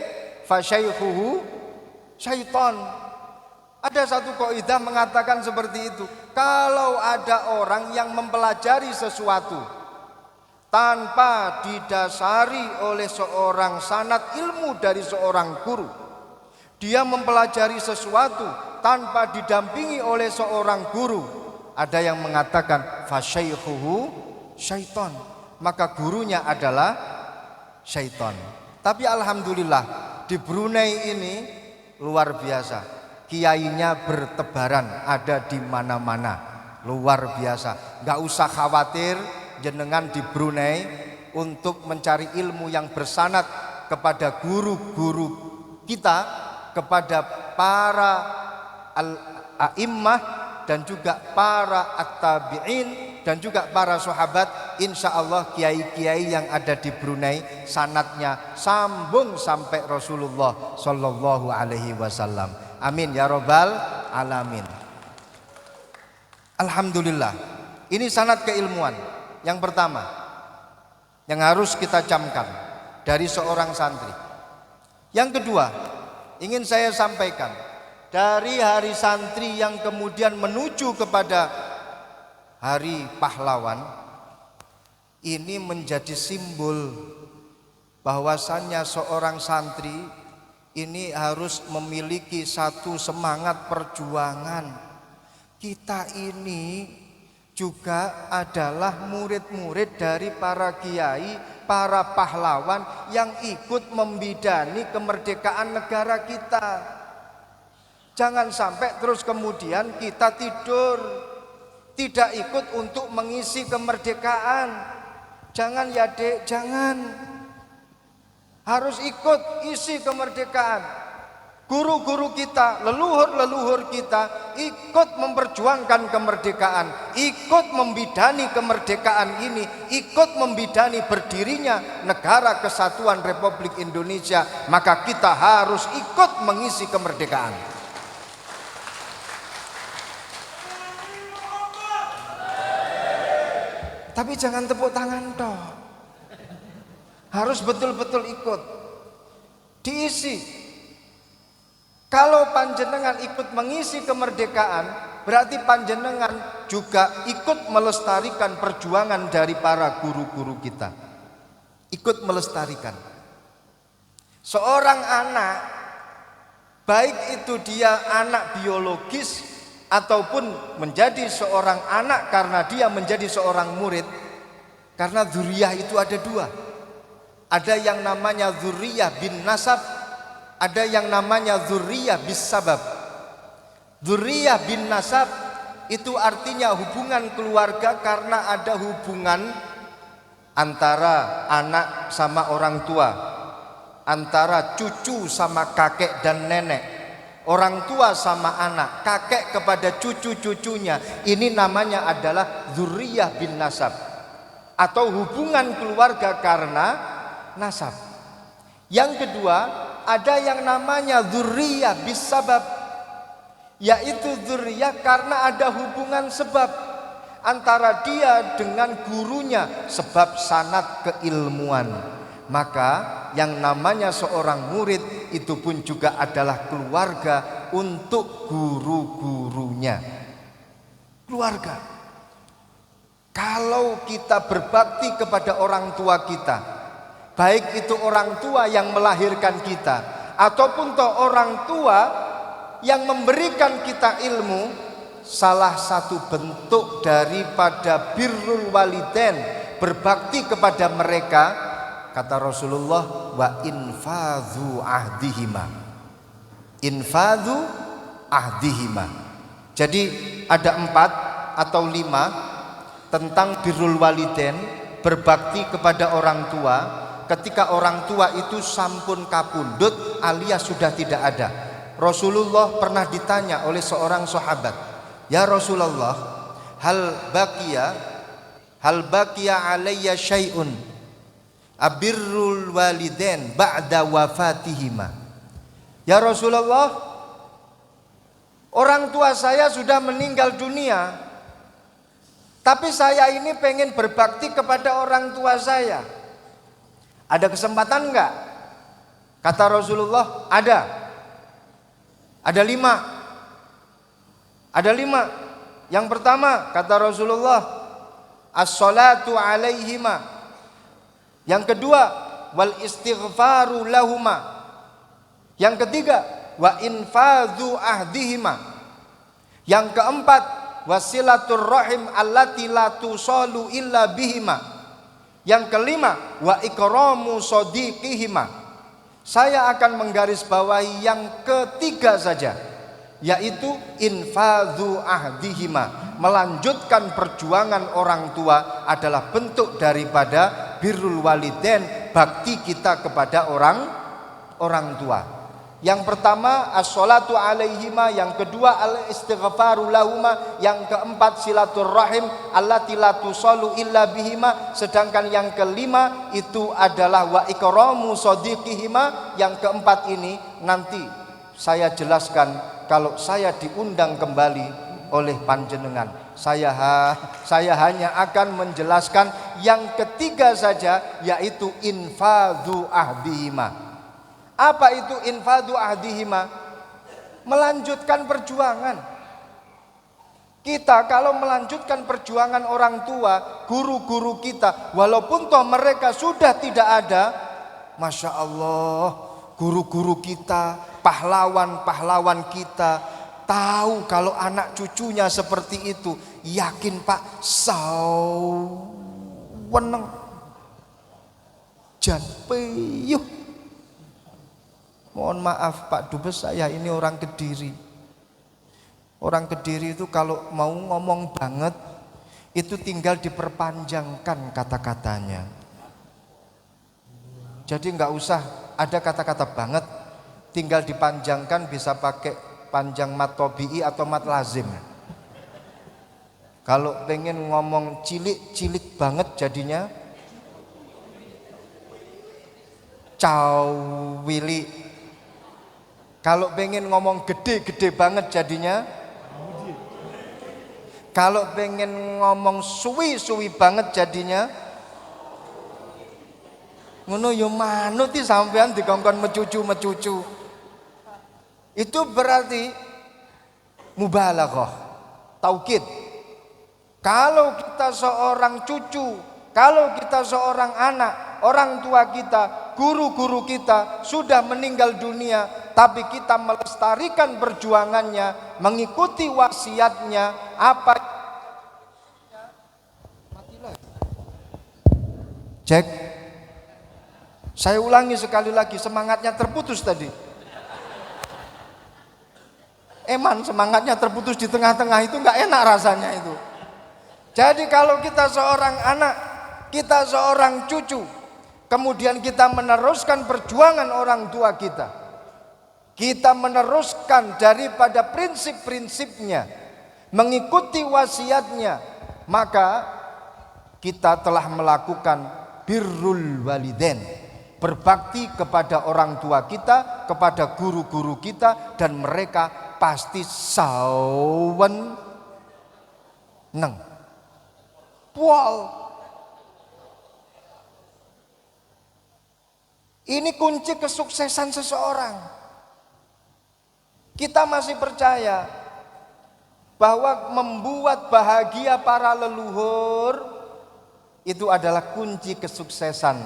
Speaker 1: fa syaikhuhu syaitan. Ada satu kaidah mengatakan seperti itu. Kalau ada orang yang mempelajari sesuatu tanpa didasari oleh seorang sanad ilmu dari seorang guru, dia mempelajari sesuatu tanpa didampingi oleh seorang guru, ada yang mengatakan fasyaikhuhu syaiton, maka gurunya adalah syaiton. Tapi alhamdulillah di Brunei ini luar biasa, kiainya bertebaran, ada di mana-mana, luar biasa. Gak usah khawatir jenengan di Brunei untuk mencari ilmu yang bersanad kepada guru-guru kita, kepada para al-a'immah dan juga para at-tabi'in dan juga para sahabat. Insya Allah kiai-kiai yang ada di Brunei sanadnya sambung sampai Rasulullah Sallallahu Alaihi Wasallam. Amin ya robbal alamin. Alhamdulillah. Ini sanad keilmuan yang pertama yang harus kita camkan dari seorang santri. Yang kedua ingin saya sampaikan, dari Hari Santri yang kemudian menuju kepada Hari Pahlawan, ini menjadi simbol bahwasannya seorang santri ini harus memiliki satu semangat perjuangan. Kita ini juga adalah murid-murid dari para kiai, para pahlawan yang ikut membidani kemerdekaan negara kita. Jangan sampai terus kemudian kita tidur, tidak ikut untuk mengisi kemerdekaan. Jangan ya Dek, jangan. Harus ikut isi kemerdekaan. Guru-guru kita, leluhur-leluhur kita ikut memperjuangkan kemerdekaan, ikut membidani kemerdekaan ini, ikut membidani berdirinya negara kesatuan Republik Indonesia. Maka kita harus ikut mengisi kemerdekaan. Tapi jangan tepuk tangan toh. Harus betul-betul ikut. Diisi. Kalau panjenengan ikut mengisi kemerdekaan, berarti panjenengan juga ikut melestarikan perjuangan dari para guru-guru kita. Ikut melestarikan. Seorang anak, baik itu dia anak biologis ataupun menjadi seorang anak karena dia menjadi seorang murid. Karena dzurriyah itu ada dua. Ada yang namanya dzurriyah bin nasab, ada yang namanya dzurriyah bis sabab. Dzurriyah bin nasab itu artinya hubungan keluarga karena ada hubungan antara anak sama orang tua, antara cucu sama kakek dan nenek, orang tua sama anak, kakek kepada cucu-cucunya. Ini namanya adalah dzurriyah bin nasab, atau hubungan keluarga karena nasab. Yang kedua, ada yang namanya dzurriyah bis sabab, yaitu dzurriyah karena ada hubungan sebab antara dia dengan gurunya, sebab sanad keilmuan. Maka yang namanya seorang murid itu pun juga adalah keluarga untuk guru-gurunya. Keluarga. Kalau kita berbakti kepada orang tua kita, baik itu orang tua yang melahirkan kita ataupun orang tua yang memberikan kita ilmu, salah satu bentuk daripada birrul walidain, berbakti kepada mereka, kata Rasulullah, wa infadhu ahdihima. Infadhu ahdihima. Jadi ada 4 atau 5 tentang birrul walidain, berbakti kepada orang tua. Ketika orang tua itu sampun kapundhut alias sudah tidak ada. Rasulullah pernah ditanya oleh seorang sahabat, "Ya Rasulullah, hal baqiya alayya syai'un abirrul walidain ba'da wafatihima?" Ya Rasulullah, orang tua saya sudah meninggal dunia, tapi saya ini pengen berbakti kepada orang tua saya. Ada kesempatan enggak? Kata Rasulullah, ada. Ada 5. Ada 5. Yang pertama, kata Rasulullah, as-salatu alaihima. Yang kedua, wal istighfaru lahuma. Yang ketiga, wa infadhu ahdihima. Yang keempat, wasilatur rahim allati la tusalu illa bihima. Yang kelima, wa ikramu sadiqihima. Saya akan menggarisbawahi yang ketiga saja, yaitu infadhu ahdihima. Melanjutkan perjuangan orang tua adalah bentuk daripada birrul walidain, bakti kita kepada orang tua. Yang pertama as-salatu alaihima, yang kedua al-istighfaru lahuma, yang keempat silaturrahim allati la tusallu illa bihima, sedangkan yang kelima itu adalah wa ikramu sadiqihima. Yang keempat ini nanti saya jelaskan kalau saya diundang kembali oleh panjenengan. Saya hanya akan menjelaskan yang ketiga saja, yaitu infadhu ahdihima. Apa itu infadhu ahdihima? Melanjutkan perjuangan. Kita kalau melanjutkan perjuangan orang tua, guru-guru kita, walaupun toh mereka sudah tidak ada, Masya Allah, guru-guru kita, pahlawan-pahlawan kita, tahu kalau anak cucunya seperti itu, Yakin Pak, saweneng jan peyuh. Mohon maaf Pak Dubes, saya ini orang Kediri. Orang Kediri itu kalau mau ngomong banget itu tinggal diperpanjangkan kata-katanya. Jadi nggak usah ada kata-kata banget, tinggal dipanjangkan, bisa pakai panjang mat tobi'i atau mat lazim. Kalau pengen ngomong cilik banget jadinya cawili. Kalau pengen ngomong gede banget jadinya, kalau pengen ngomong suwi banget jadinya, ngono yo manut iki sampean dikongkon mecucu. Itu berarti mubalaghah, taukid. Kalau kita seorang cucu, kalau kita seorang anak, orang tua kita, guru-guru kita sudah meninggal dunia, tapi kita melestarikan perjuangannya, mengikuti wasiatnya, apa? Cek. Saya ulangi sekali lagi, semangatnya terputus tadi. Eman semangatnya terputus di tengah-tengah itu nggak enak rasanya itu. Jadi kalau kita seorang anak, kita seorang cucu, kemudian kita meneruskan perjuangan orang tua kita, kita meneruskan daripada prinsip-prinsipnya, mengikuti wasiatnya, maka kita telah melakukan birrul walidain, berbakti kepada orang tua kita, kepada guru-guru kita, dan mereka pasti saweneng. Pol. Ini kunci kesuksesan seseorang. Kita masih percaya bahwa membuat bahagia para leluhur itu adalah kunci kesuksesan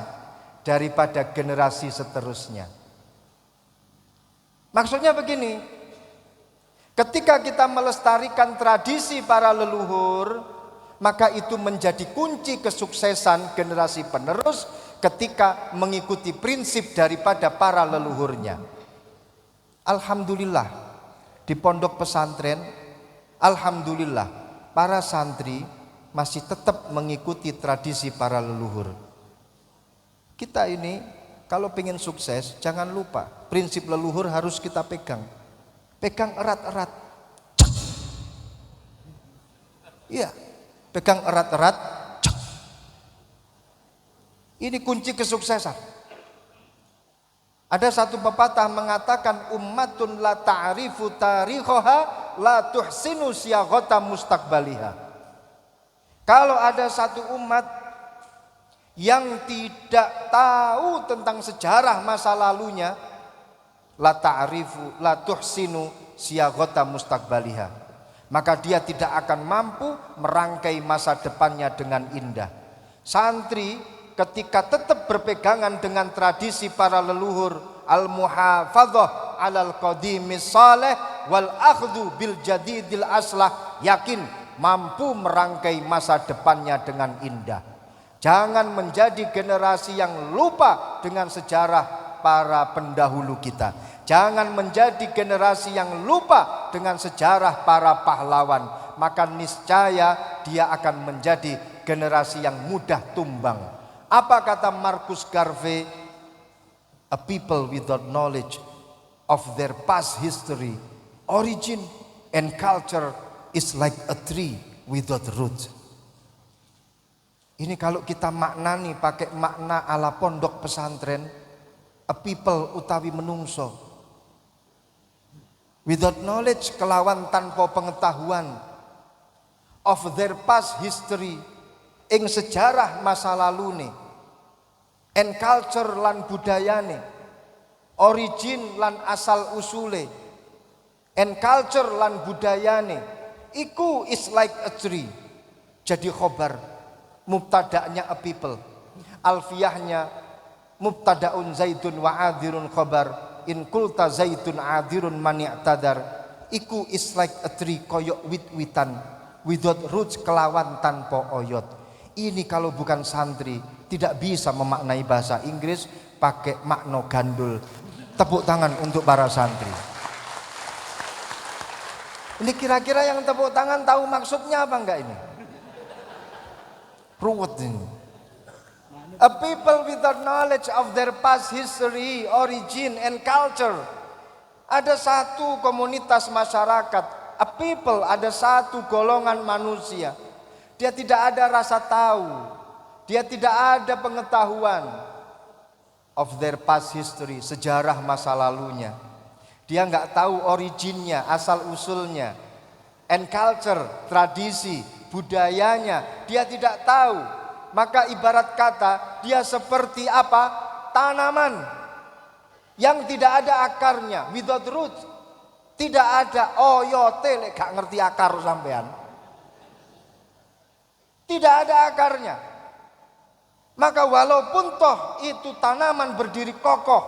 Speaker 1: daripada generasi seterusnya. Maksudnya begini, ketika kita melestarikan tradisi para leluhur, maka itu menjadi kunci kesuksesan generasi penerus ketika mengikuti prinsip daripada para leluhurnya. Alhamdulillah di pondok pesantren, alhamdulillah para santri masih tetap mengikuti tradisi para leluhur. Kita ini kalau pengen sukses, jangan lupa prinsip leluhur harus kita pegang. Pegang erat-erat. Iya, pegang erat-erat. Ini kunci kesuksesan. Ada satu pepatah mengatakan ummatun la ta'rifu tarikhaha la tuhsinu siyaghata mustaqbaliha. Kalau ada satu umat yang tidak tahu tentang sejarah masa lalunya, la ta'rifu la tuhsinu siyaghata mustaqbaliha, maka dia tidak akan mampu merangkai masa depannya dengan indah. Santri ketika tetap berpegangan dengan tradisi para leluhur, al-muhafadzah alal qadimis salih wal akhdhu bil jadidil aslah, yakin mampu merangkai masa depannya dengan indah. Jangan menjadi generasi yang lupa dengan sejarah para pendahulu kita. Jangan menjadi generasi yang lupa dengan sejarah para pahlawan. Maka niscaya dia akan menjadi generasi yang mudah tumbang. Apa kata Marcus Garvey? A people without knowledge of their past history, origin and culture is like a tree without root. Ini kalau kita maknani pakai makna ala pondok pesantren, a people utawi menungso without knowledge, kelawan tanpa pengetahuan, of their past history, ing sejarah masa lalune, and culture lan budayane, origin lan asal usule, and culture lan budayane, iku is like a tree. Jadi khobar, mubtada'nya a people, alfiyahnya mubtada'un zaitun wa adirun khobar, in kulta zaitun adirun mani'tadar, iku is like a tree koyok wit-witan, without roots, kelawan tanpa oyot. Ini kalau bukan santri tidak bisa memaknai bahasa Inggris pakai makna gandul. Tepuk tangan untuk para santri. Ini kira-kira yang tepuk tangan tahu maksudnya apa enggak ini? Ruwet ini. A people without knowledge of their past history, origin and culture. Ada satu komunitas masyarakat, a people, ada satu golongan manusia. Dia tidak ada rasa tahu, dia tidak ada pengetahuan of their past history, sejarah masa lalunya. Dia nggak tahu originnya, asal usulnya, and culture, tradisi, budayanya, dia tidak tahu. Maka ibarat kata dia seperti apa? Tanaman yang tidak ada akarnya, without roots. Tidak ada oyote, gak ngerti akar sampean. Tidak ada akarnya. Maka walaupun toh itu tanaman berdiri kokoh,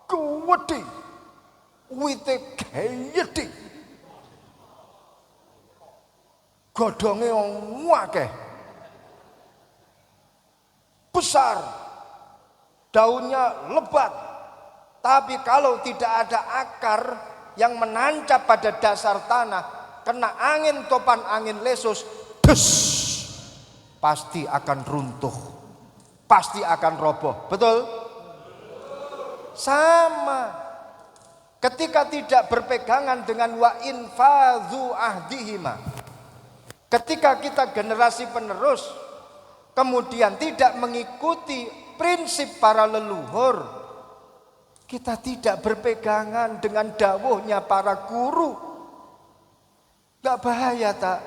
Speaker 1: gede, wite gede, godhonge akeh, besar, daunnya lebat, tapi kalau tidak ada akar yang menancap pada dasar tanah, kena angin topan angin lesus, des, pasti akan runtuh, pasti akan roboh. Betul? Sama ketika tidak berpegangan dengan wa infadhu ahdihima, ketika kita generasi penerus kemudian tidak mengikuti prinsip para leluhur, kita tidak berpegangan dengan dawuhnya para guru, gak bahaya tak?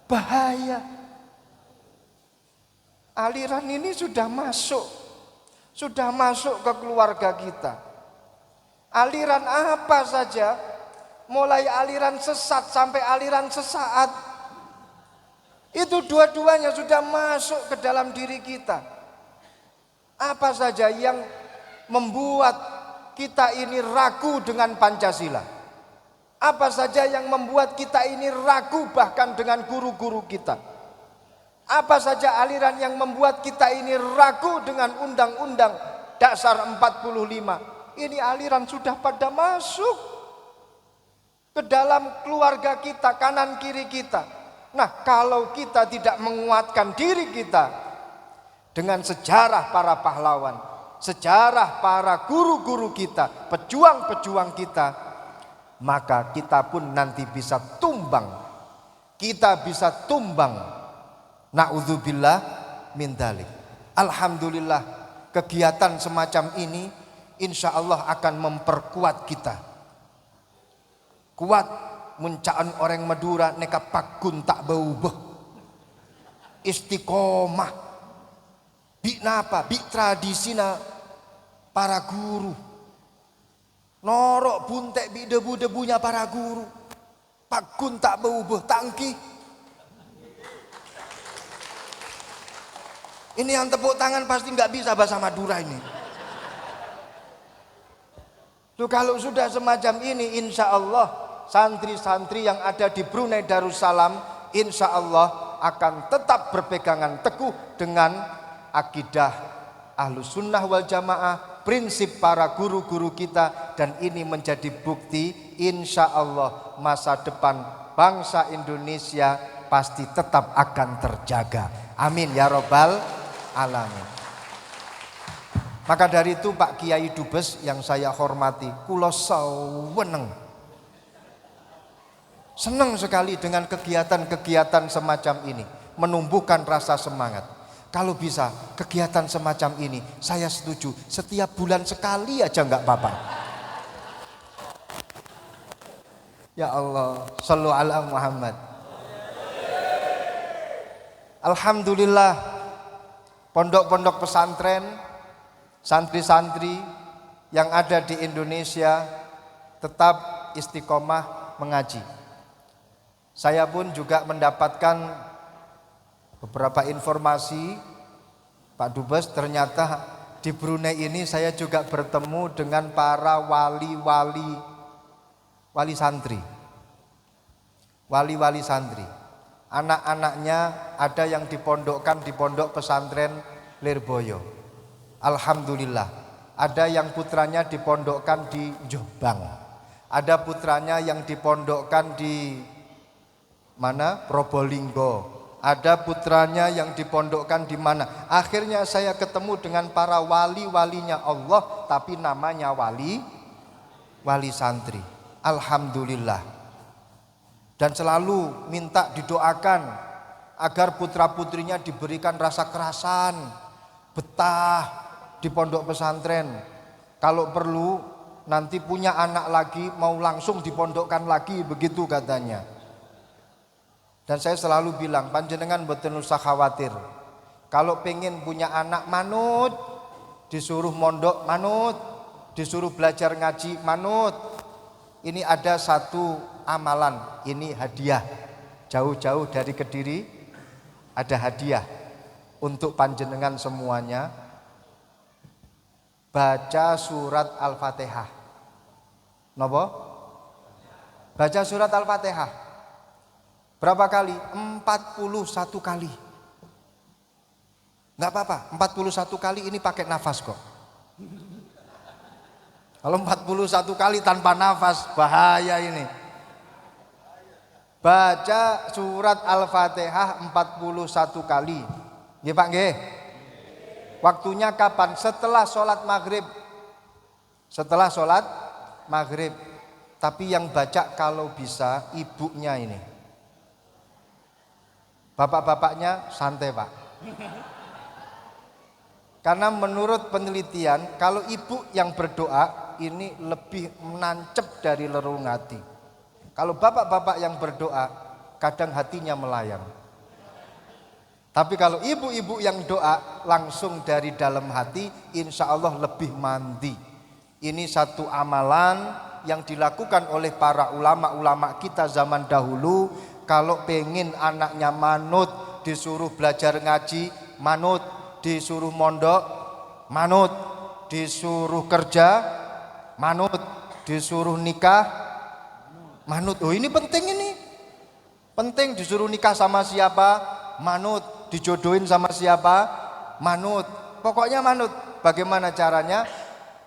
Speaker 1: Bahaya. Aliran ini sudah masuk ke keluarga kita. Aliran apa saja, mulai aliran sesat sampai aliran sesaat, itu dua-duanya sudah masuk ke dalam diri kita. Apa saja yang membuat kita ini ragu dengan Pancasila? Apa saja yang membuat kita ini ragu bahkan dengan guru-guru kita? Apa saja aliran yang membuat kita ini ragu dengan Undang-Undang Dasar 45? Ini aliran sudah pada masuk ke dalam keluarga kita, kanan kiri kita. Nah, kalau kita tidak menguatkan diri kita dengan sejarah para pahlawan, sejarah para guru-guru kita, pejuang-pejuang kita, maka kita pun nanti bisa tumbang. Kita bisa tumbang. Na'udzubillah min dzalik. Alhamdulillah, kegiatan semacam ini insya Allah akan memperkuat kita. Kuat muncaan orang Madura neka pakun tak beubah, istiqomah, bi napa, bi tradisina para guru, norok buntek bi debu-debunya para guru, pakun tak beubah, tangki. Ini yang tepuk tangan pasti nggak bisa bahasa Madura ini. Tuh kalau sudah semacam ini, insya Allah santri-santri yang ada di Brunei Darussalam insya Allah akan tetap berpegangan teguh dengan akidah Ahlus Sunnah wal Jamaah, prinsip para guru-guru kita, dan ini menjadi bukti insya Allah masa depan bangsa Indonesia pasti tetap akan terjaga. Amin ya Rabbal Alamin. Maka dari itu Pak Kiai Dubes yang saya hormati, kula saweneng, senang sekali dengan kegiatan-kegiatan semacam ini, menumbuhkan rasa semangat. Kalau bisa kegiatan semacam ini, saya setuju setiap bulan sekali aja nggak apa-apa. Ya Allah, shallu ala Muhammad. Alhamdulillah, pondok-pondok pesantren, santri-santri yang ada di Indonesia tetap istiqomah mengaji. Saya pun juga mendapatkan beberapa informasi, Pak Dubes, ternyata di Brunei ini saya juga bertemu dengan para wali santri. wali-wali santri. Anak-anaknya ada yang dipondokkan di pondok pesantren Lirboyo. Alhamdulillah. Ada yang putranya dipondokkan di Jombang. Ada putranya yang dipondokkan di mana? Probolinggo. Ada putranya yang dipondokkan di mana. Akhirnya saya ketemu dengan para wali-walinya Allah, tapi namanya wali santri. Alhamdulillah. Dan selalu minta didoakan agar putra-putrinya diberikan rasa kerasan, betah di pondok pesantren. Kalau perlu nanti punya anak lagi mau langsung dipondokkan lagi, begitu katanya. Dan saya selalu bilang, panjenengan mboten usah khawatir. Kalau pengen punya anak manut, disuruh mondok manut, disuruh belajar ngaji manut. Ini ada satu amalan, ini hadiah. Jauh-jauh dari Kediri ada hadiah untuk panjenengan semuanya. Baca surat Al-Fatihah. Napa? Baca surat Al-Fatihah. Berapa kali? 41 kali. Enggak apa-apa, 41 kali ini pakai nafas kok. Kalau 41 kali tanpa nafas bahaya ini. Baca surat Al-Fatihah 41 kali. Nggih Pak nggih. Waktunya kapan? Setelah sholat maghrib. Setelah sholat maghrib. Tapi yang baca kalau bisa ibunya ini. Bapak-bapaknya santai Pak. Karena menurut penelitian, kalau ibu yang berdoa ini lebih menancep dari lerung hati. Kalau bapak-bapak yang berdoa, kadang hatinya melayang. Tapi kalau ibu-ibu yang doa langsung dari dalam hati, insya Allah lebih mandi. Ini satu amalan yang dilakukan oleh para ulama-ulama kita zaman dahulu. Kalau pengen anaknya manut, disuruh belajar ngaji, manut, disuruh mondok, manut, disuruh kerja, manut, disuruh nikah, manut. Oh ini penting ini. Penting disuruh nikah sama siapa, manut, dijodohin sama siapa, manut. Pokoknya manut. Bagaimana caranya?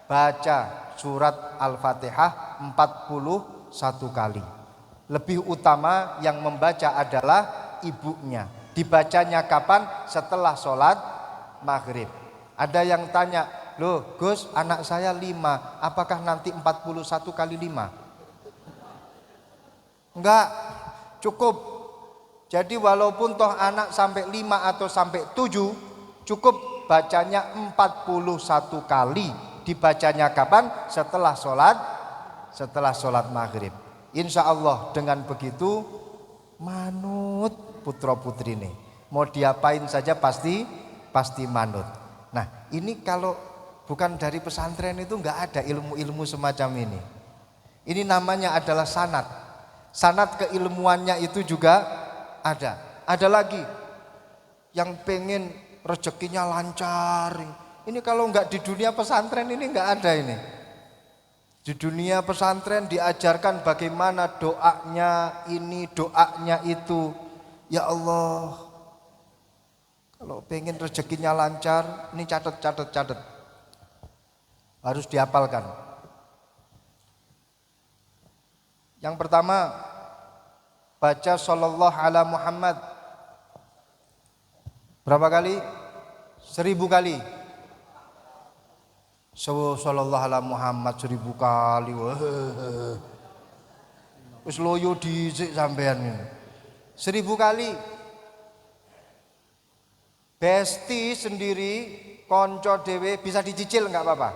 Speaker 1: Baca surat Al-Fatihah 41 kali. Lebih utama yang membaca adalah ibunya. Dibacanya kapan? Setelah sholat maghrib. Ada yang tanya, loh Gus anak saya 5, apakah nanti 41 kali 5? Enggak, cukup. Jadi walaupun toh anak sampai 5 atau sampai 7, cukup bacanya 41 kali. Dibacanya kapan? Setelah sholat maghrib. Insya Allah dengan begitu manut putra putri ini. Mau diapain saja pasti manut. Nah ini kalau bukan dari pesantren itu nggak ada ilmu-ilmu semacam ini. Ini namanya adalah sanad. Sanad keilmuannya itu juga ada. Ada lagi yang pengen rezekinya lancar. Ini kalau nggak di dunia pesantren ini nggak ada ini. Di dunia pesantren diajarkan bagaimana doanya ini, doanya itu. Ya Allah, kalau pengen rezekinya lancar, ini catat. Harus dihafalkan. Yang pertama, baca sallallahu ala Muhammad. Berapa kali? 1000 kali. Sallallahu ala Muhammad 1000 kali. Wis loyo dhisik sampean. 1000 kali. Besti sendiri, konco dhewe bisa dicicil enggak apa-apa.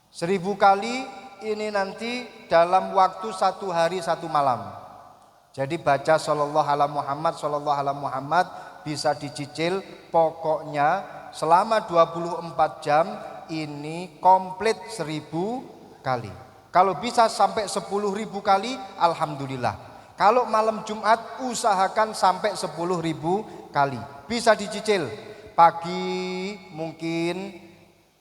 Speaker 1: 1000 kali ini nanti dalam waktu 1 hari 1 malam. Jadi baca sallallahu ala Muhammad bisa dicicil, pokoknya selama 24 jam ini komplit 1000 kali. Kalau bisa sampai 10.000 kali, alhamdulillah. Kalau malam Jumat usahakan sampai 10.000 kali. Bisa dicicil. Pagi mungkin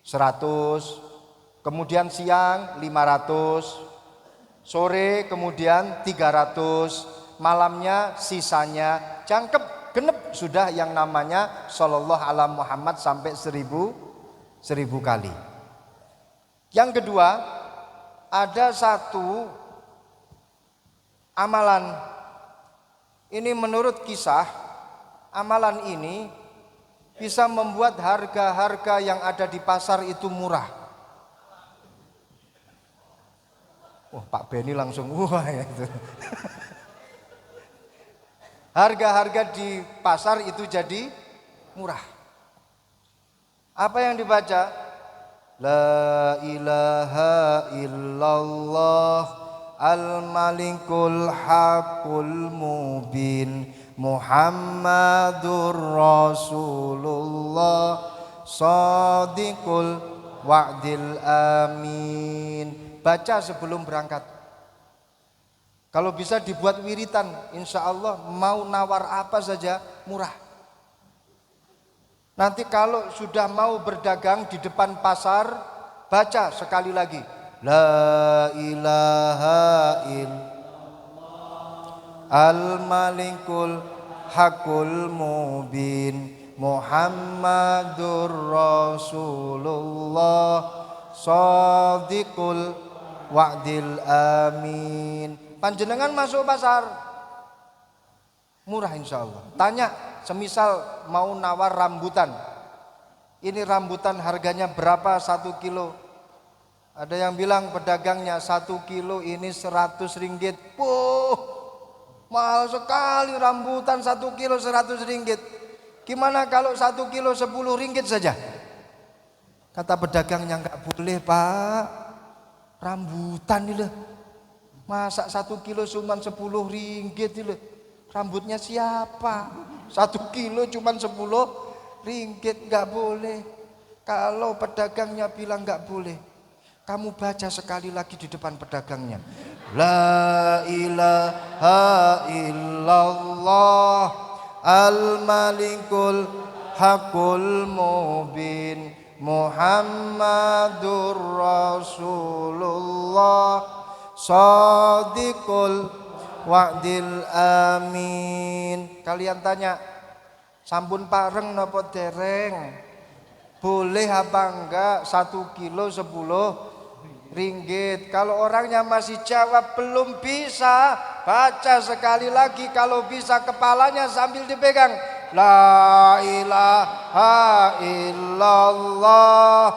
Speaker 1: 100, kemudian siang 500, sore kemudian 300, malamnya sisanya jangkep genep sudah yang namanya Sallallahu ala Muhammad sampai 1000 kali. Yang kedua, ada satu amalan. Ini menurut kisah, amalan ini bisa membuat harga-harga yang ada di pasar itu murah. Wah, Pak Beni langsung wah ya itu. Harga-harga di pasar itu jadi murah. Apa yang dibaca? La ilaha illallah al-malikul haqqul mubin Muhammadur Rasulullah Shadiqul wa'dil amin. Baca sebelum berangkat. Kalau bisa dibuat wiritan, insya Allah mau nawar apa saja murah. Nanti kalau sudah mau berdagang di depan pasar, baca sekali lagi. La ilaha illallah al-malikul haqqul mubin Muhammadur Rasulullah Shadiqul wa'dil amin. Panjenengan masuk pasar, murah insya Allah. Tanya, semisal mau nawar rambutan, ini rambutan harganya berapa 1 kilo? Ada yang bilang pedagangnya 1 kilo ini 100 ringgit. Mahal sekali rambutan 1 kilo 100 ringgit. Gimana kalau 1 kilo 10 ringgit saja? Kata pedagangnya, enggak boleh Pak. Rambutan ini loh. Masa 1 kilo cuma 10 ringgit ini loh. Rambutnya siapa? 1 kilo cuma 10 ringgit, enggak boleh. Kalau pedagangnya bilang enggak boleh, kamu baca sekali lagi di depan pedagangnya. La ilaha illallah al-malikul haqqul mubin Muhammadur Rasulullah Shadiqul wa'dil amin. Kalian tanya, sampun pareng napa dereng? Boleh apa enggak 1 kilo 10 ringgit? Kalau orangnya masih jawab belum bisa, baca sekali lagi. Kalau bisa kepalanya sambil dipegang. La ilaha illallah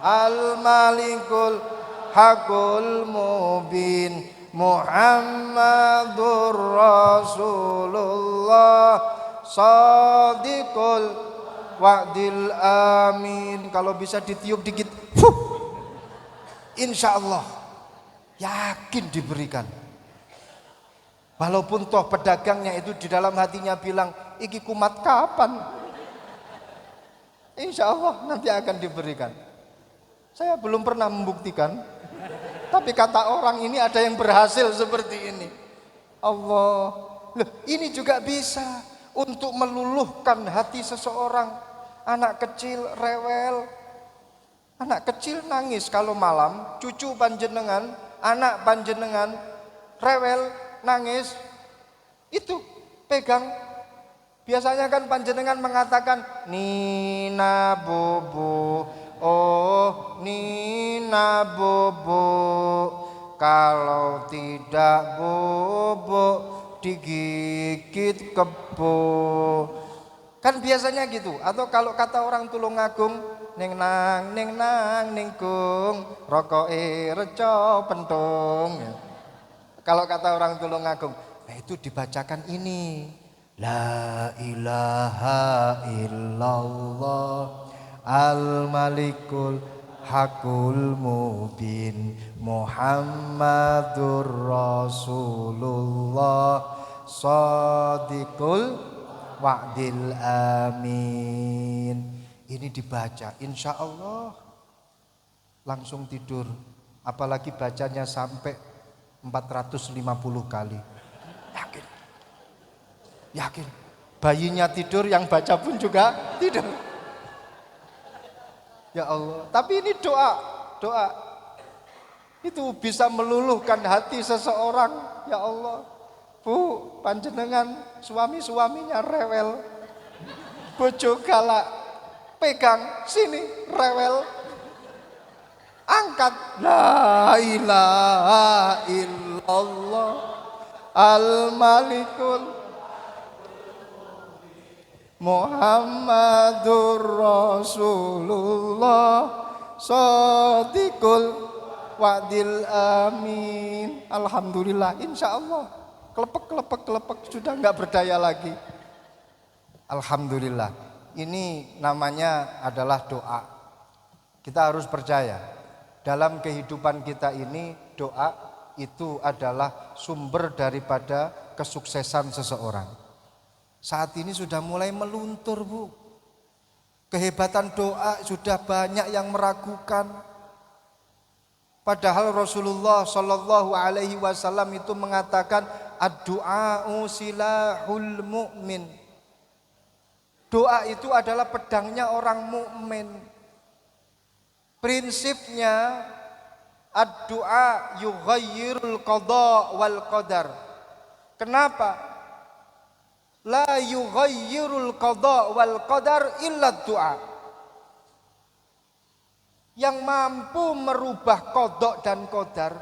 Speaker 1: al-malikul haqqul mubin Muhammadur Rasulullah Shadiqul wa'dil amin. Kalau bisa ditiup dikit, insya Allah yakin diberikan. Walaupun toh pedagangnya itu di dalam hatinya bilang, iki kumat kapan? Insya Allah nanti akan diberikan. Saya belum pernah membuktikan, tapi kata orang ini ada yang berhasil seperti ini. Allah, loh, ini juga bisa untuk meluluhkan hati seseorang. Anak kecil rewel, anak kecil nangis kalau malam, cucu panjenengan, anak panjenengan rewel, nangis, itu pegang. Biasanya kan panjenengan mengatakan Nina bobo, oh Nina bobo, kalau tidak bobo digigit kebo. Kan biasanya gitu. Atau kalau kata orang Tulungagung, ning nang ning kung rokoke reco pentung. Kalau kata orang Tulungagung, nah itu dibacakan ini. La ilaha illallah al-malikul haqqul mubin Muhammadur Rasulullah Shadiqul wa'dil amin. Ini dibaca, insya Allah langsung tidur. Apalagi bacanya sampai 450 kali. Yakin. Bayinya tidur, yang baca pun juga tidur. Ya Allah. Tapi ini doa. Itu bisa meluluhkan hati seseorang. Ya Allah. Bu, panjenengan suami-suaminya rewel. Bojo galak, pegang sini rewel. Angkat, la ilaha illallah al-malikul Muhammadur Rasulullah Shadiqul Wa'dil amin. Alhamdulillah, insya Allah kelepek sudah nggak berdaya lagi. Alhamdulillah. Ini namanya adalah doa. Kita harus percaya dalam kehidupan kita ini doa itu adalah sumber daripada kesuksesan seseorang. Saat ini sudah mulai meluntur, Bu. Kehebatan doa sudah banyak yang meragukan. Padahal Rasulullah Shallallahu Alaihi Wasallam itu mengatakan ad-du'a'u silahul mu'min. Doa itu adalah pedangnya orang mukmin. Prinsipnya ad-du'a yughayyirul qada wal qadar. Kenapa? La yughayyirul qada wal qadar illa du'a. Yang mampu merubah qada dan qadar,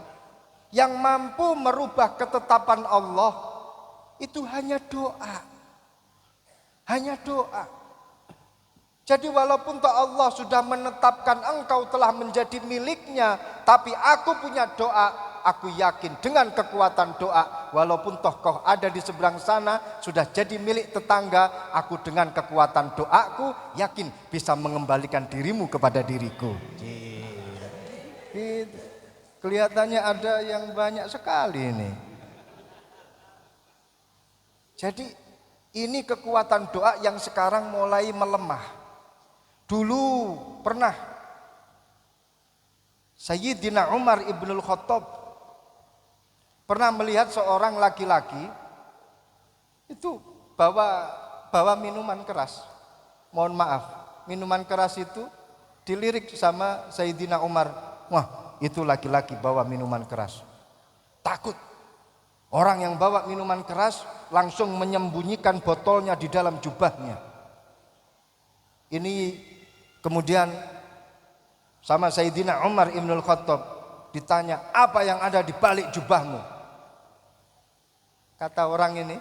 Speaker 1: yang mampu merubah ketetapan Allah, itu hanya doa. Hanya doa. Jadi walaupun Allah sudah menetapkan engkau telah menjadi miliknya, tapi aku punya doa. Aku yakin dengan kekuatan doa, walaupun toh kau ada di seberang sana, sudah jadi milik tetangga, aku dengan kekuatan doaku yakin bisa mengembalikan dirimu kepada diriku. Gitu. Kelihatannya ada yang banyak sekali ini. Jadi ini kekuatan doa yang sekarang mulai melemah. Dulu pernah Sayyidina Umar ibnul Khattab pernah melihat seorang laki-laki itu bawa minuman keras. Mohon maaf, minuman keras itu dilirik sama Sayyidina Umar. Wah, itu laki-laki bawa minuman keras. Takut. Orang yang bawa minuman keras langsung menyembunyikan botolnya di dalam jubahnya. Ini kemudian sama Sayyidina Umar ibnul Khattab ditanya, apa yang ada di balik jubahmu? Kata orang ini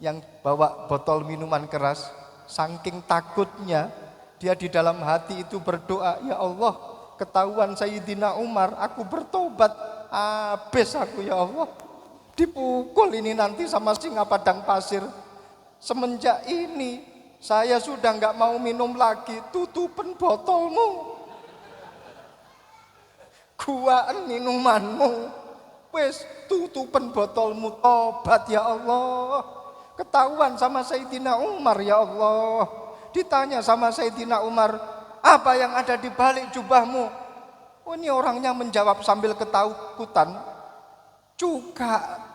Speaker 1: yang bawa botol minuman keras, saking takutnya dia di dalam hati itu berdoa, ya Allah, ketahuan Sayyidina Umar, aku bertobat, habis aku ya Allah. Dipukul ini nanti sama singa padang pasir. Semenjak ini saya sudah nggak mau minum lagi, tutupen botolmu, guaan minumanmu. Wes tutupen botolmu, tobat ya Allah. Ketahuan sama Sayyidina Umar ya Allah. Ditanya sama Sayyidina Umar, apa yang ada di balik jubahmu? Oh, ini orangnya menjawab sambil ketakutan, cuka.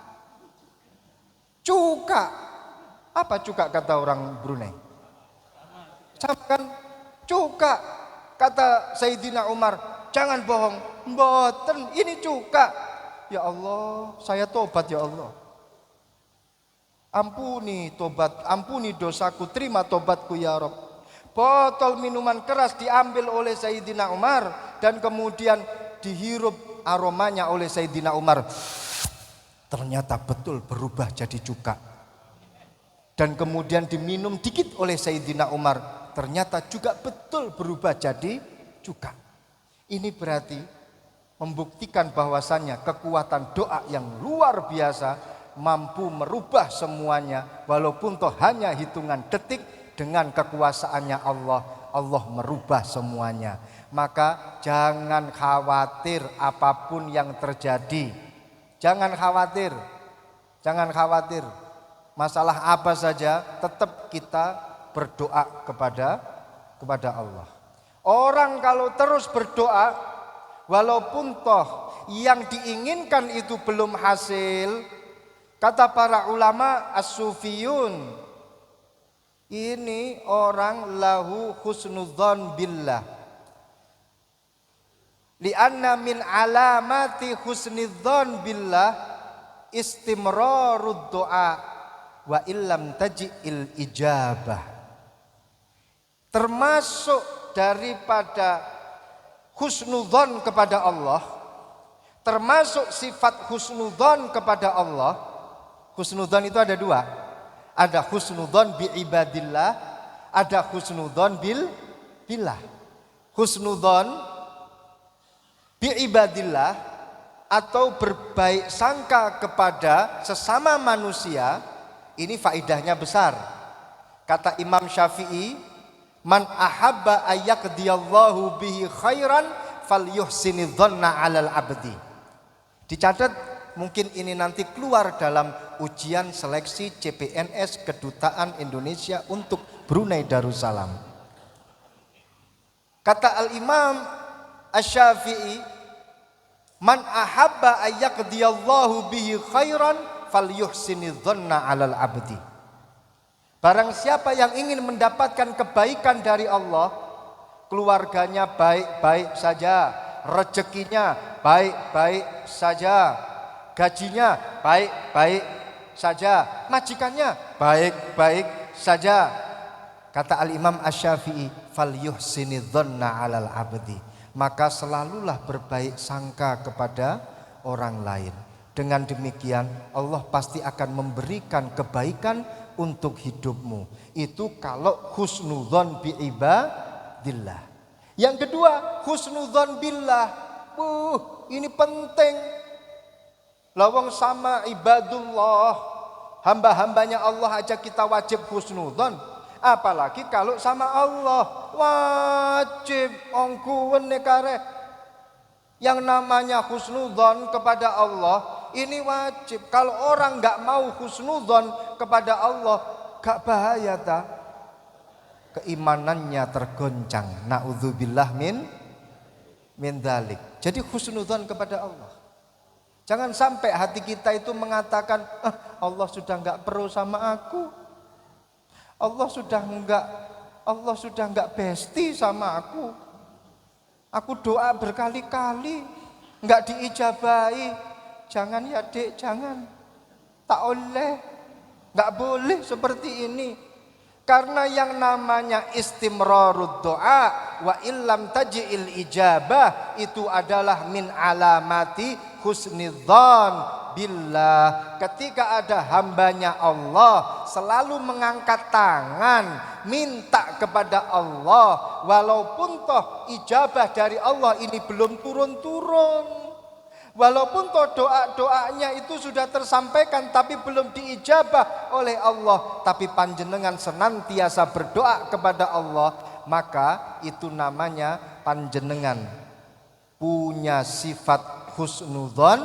Speaker 1: Cuka. Apa cuka kata orang Brunei? Sama kan? Cuka. Kata Sayyidina Umar, jangan bohong. Mboten, ini cuka. Ya Allah, saya tobat ya Allah. Ampuni tobat, ampuni dosaku, terima tobatku ya Rabb. Botol minuman keras diambil oleh Sayyidina Umar dan kemudian dihirup aromanya oleh Sayyidina Umar. Ternyata betul berubah jadi cuka. Dan kemudian diminum dikit oleh Sayyidina Umar, ternyata juga betul berubah jadi cuka. Ini berarti membuktikan bahwasannya kekuatan doa yang luar biasa mampu merubah semuanya, walaupun toh hanya hitungan detik. Dengan kekuasaannya Allah, Allah merubah semuanya. Maka jangan khawatir apapun yang terjadi. Jangan khawatir. Jangan khawatir. Masalah apa saja tetap kita berdoa kepada Allah. Orang kalau terus berdoa, walaupun toh yang diinginkan itu belum hasil, kata para ulama as-sufiyun, ini orang lahu husnudzon billah. Lianna min alamati husnidzon billah istimrarud doa wa illam taji'il ijabah. Termasuk daripada husnudzon kepada Allah, termasuk sifat husnudzon kepada Allah. Husnudzon itu ada dua. Ada husnudzon bi ibadillah, ada husnudzon billah. Husnudzon bi ibadillah atau berbaik sangka kepada sesama manusia, ini faidahnya besar. Kata Imam Syafi'i, man ahabba ayyaqdiyallahu bihi khairan falyuhsini dhanna 'alal abdi. Dicatat, mungkin ini nanti keluar dalam ujian seleksi CPNS Kedutaan Indonesia untuk Brunei Darussalam. Kata Al-Imam Asy-Syafi'i, man ahabba ayyaqdiyallahu bihi khairan falyuhsini dhanna 'alal abdi. Barang siapa yang ingin mendapatkan kebaikan dari Allah, keluarganya baik-baik saja, rezekinya baik-baik saja, gajinya baik-baik saja, majikannya baik-baik saja. Kata Al-Imam Asy-Syafi'i, falyuhsini dhanna 'alal abdi. Maka selalulah berbaik sangka kepada orang lain. Dengan demikian Allah pasti akan memberikan kebaikan untuk hidupmu. Itu kalau husnudzon bi ibadillah. Yang kedua, husnudzon billah. Ini penting. Lawang sama ibadullah, hamba-hambanya Allah aja kita wajib husnudzon. Apalagi kalau sama Allah, wajib ongkuwen nekare. Yang namanya husnudzon kepada Allah ini wajib. Kalau orang nggak mau husnudzon kepada Allah, gak bahaya ta? Keimanannya tergoncang. Na'udzubillah min dzalik. Jadi husnudzon kepada Allah. Jangan sampai hati kita itu mengatakan, Allah sudah nggak perlu sama aku. Allah sudah nggak bestie sama aku. Aku doa berkali-kali nggak diijabahi. Jangan ya dek, jangan. Tak oleh, nggak boleh seperti ini. Karena yang namanya istimrarud doa wa illam taji'il ijabah itu adalah min alamati husnidzan billah. Ketika ada hambanya Allah selalu mengangkat tangan minta kepada Allah, walaupun toh ijabah dari Allah ini belum turun-turun, walaupun toh doa-doanya itu sudah tersampaikan tapi belum diijabah oleh Allah, tapi panjenengan senantiasa berdoa kepada Allah, maka itu namanya panjenengan punya sifat husnudzon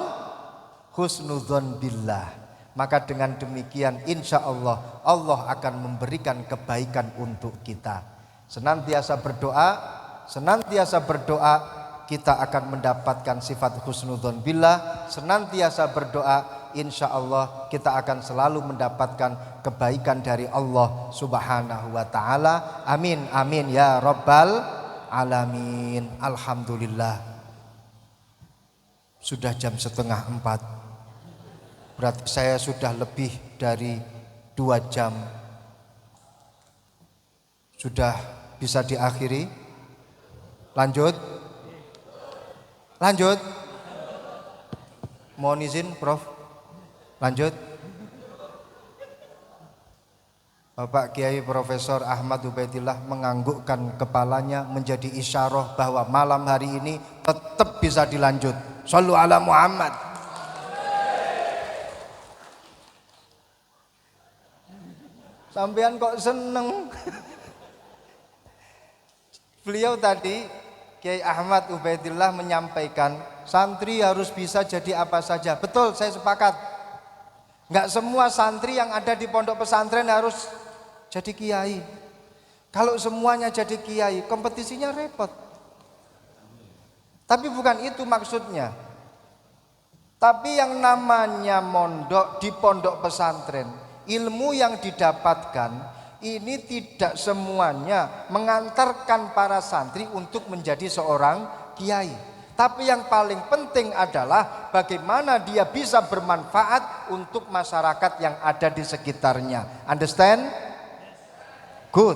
Speaker 1: billah. Maka dengan demikian insya Allah Allah akan memberikan kebaikan untuk kita. Senantiasa berdoa kita akan mendapatkan sifat husnudzon billah. Senantiasa berdoa, insya Allah kita akan selalu mendapatkan kebaikan dari Allah Subhanahu wa ta'ala. Amin, amin ya rabbal alamin. Alhamdulillah. Sudah jam 3:30. Berarti saya sudah lebih dari 2 jam. Sudah bisa diakhiri? Lanjut? Mohon izin Prof. Lanjut. Bapak Kiai Profesor Ahmad Ubaidillah menganggukkan kepalanya menjadi isyarah bahwa malam hari ini tetap bisa dilanjut. Shallu ala Muhammad. Sampean kok seneng? Beliau tadi Kiai Ahmad Ubaidillah menyampaikan santri harus bisa jadi apa saja. Betul, saya sepakat. Enggak semua santri yang ada di pondok pesantren harus jadi kiai. Kalau semuanya jadi kiai, kompetisinya repot. Tapi bukan itu maksudnya. Tapi yang namanya mondok di pondok pesantren, ilmu yang didapatkan ini tidak semuanya mengantarkan para santri untuk menjadi seorang kiai. Tapi yang paling penting adalah bagaimana dia bisa bermanfaat untuk masyarakat yang ada di sekitarnya. Understand? Good.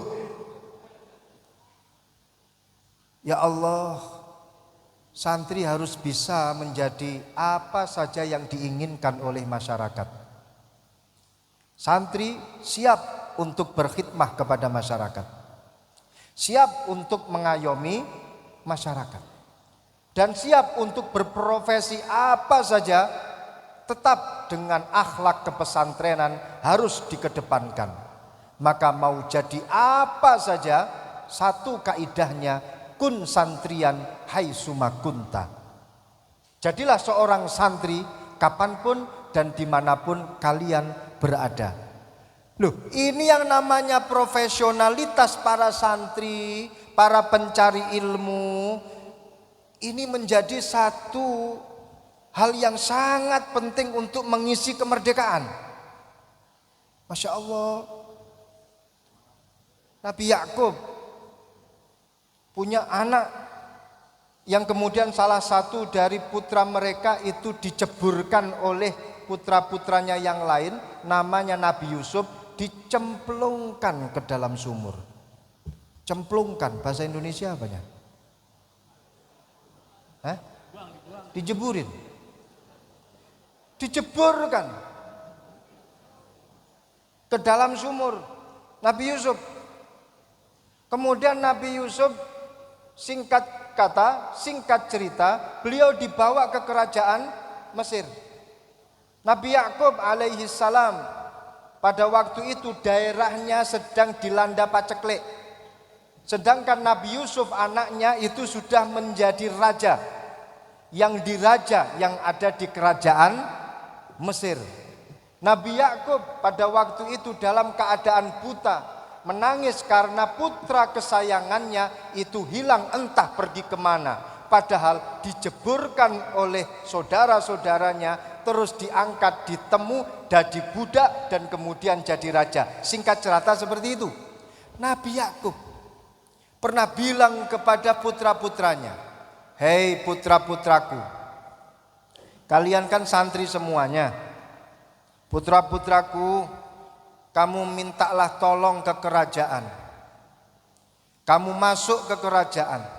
Speaker 1: Ya Allah, santri harus bisa menjadi apa saja yang diinginkan oleh masyarakat. Santri siap untuk berkhidmah kepada masyarakat, siap untuk mengayomi masyarakat, dan siap untuk berprofesi apa saja, tetap dengan akhlak kepesantrenan harus dikedepankan. Maka mau jadi apa saja, satu kaidahnya, kun santrian haitsuma kunta. Jadilah seorang santri kapanpun dan dimanapun kalian berada. Loh, ini yang namanya profesionalitas para santri, para pencari ilmu. Ini menjadi satu hal yang sangat penting untuk mengisi kemerdekaan. Masya Allah. Nabi Yakub punya anak yang kemudian salah satu dari putra mereka itu diceburkan oleh putra-putranya yang lain, namanya Nabi Yusuf, dicemplungkan ke dalam sumur. Cemplungkan, bahasa Indonesia apanya? Dijeburin, dijeburkan ke dalam sumur Nabi Yusuf. Kemudian Nabi Yusuf, singkat kata, singkat cerita, beliau dibawa ke kerajaan Mesir. Nabi Yakub alaihi salam pada waktu itu daerahnya sedang dilanda paceklik. Sedangkan Nabi Yusuf anaknya itu sudah menjadi raja, yang diraja yang ada di kerajaan Mesir. Nabi Yakub pada waktu itu dalam keadaan buta, menangis karena putra kesayangannya itu hilang entah pergi kemana. Padahal dijeburkan oleh saudara-saudaranya, terus diangkat, ditemu, jadi budak dan kemudian jadi raja. Singkat cerita seperti itu. Nabi Yakub pernah bilang kepada putra-putranya, hei putra-putraku, kalian kan santri semuanya. Putra-putraku, kamu mintalah tolong ke kerajaan. Kamu masuk ke kerajaan.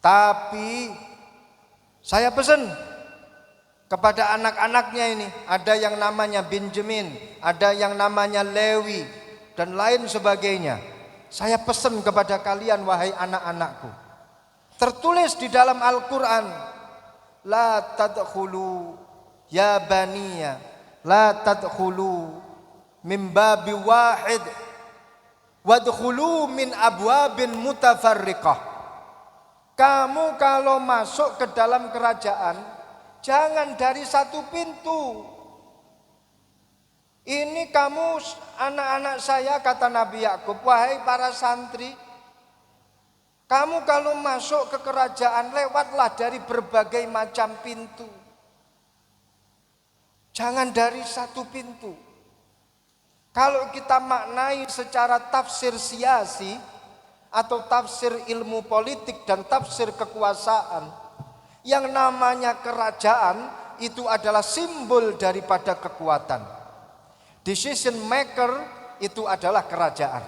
Speaker 1: Tapi saya pesan kepada anak-anaknya ini, ada yang namanya Benjamin, ada yang namanya Lewi, dan lain sebagainya. Saya pesan kepada kalian, wahai anak-anakku. Tertulis di dalam Al-Quran, la tadkhulu ya baniya, la tadkhulu min babi wahid, wadkhulu min abwabin mutafarriqah. Kamu kalau masuk ke dalam kerajaan, jangan dari satu pintu. Ini kamu anak-anak saya, kata Nabi Yakub, wahai para santri, kamu kalau masuk ke kerajaan lewatlah dari berbagai macam pintu. Jangan dari satu pintu. Kalau kita maknai secara tafsir siasi atau tafsir ilmu politik dan tafsir kekuasaan, yang namanya kerajaan itu adalah simbol daripada kekuatan. Decision maker itu adalah kerajaan.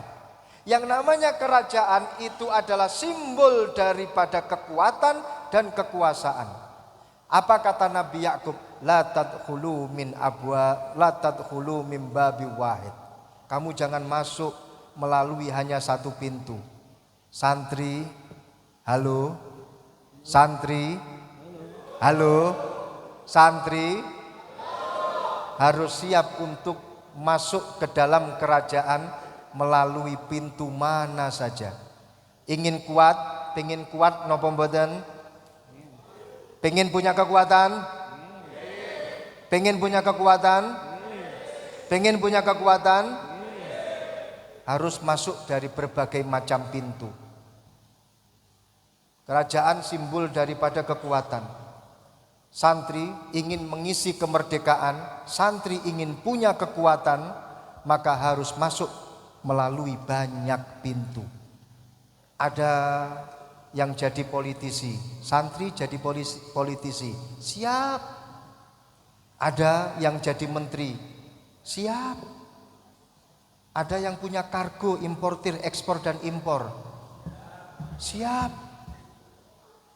Speaker 1: Yang namanya kerajaan itu adalah simbol daripada kekuatan dan kekuasaan. Apa kata Nabi Yakub? La tadkhulu min abwa, la tadkhulu min babi wahid. Kamu jangan masuk melalui hanya satu pintu. Santri, halo. Santri, halo. Santri harus siap untuk masuk ke dalam kerajaan melalui pintu mana saja. Ingin kuat, pengen kuat napa mboten? Pengen punya kekuatan? Pengen punya kekuatan? Pengen punya kekuatan? Harus masuk dari berbagai macam pintu. Kerajaan simbol daripada kekuatan. Santri ingin mengisi kemerdekaan, santri ingin punya kekuatan, maka harus masuk melalui banyak pintu. Ada yang jadi politisi, santri jadi politisi, siap. Ada yang jadi menteri, siap. Ada yang punya kargo, importir, ekspor dan impor, siap.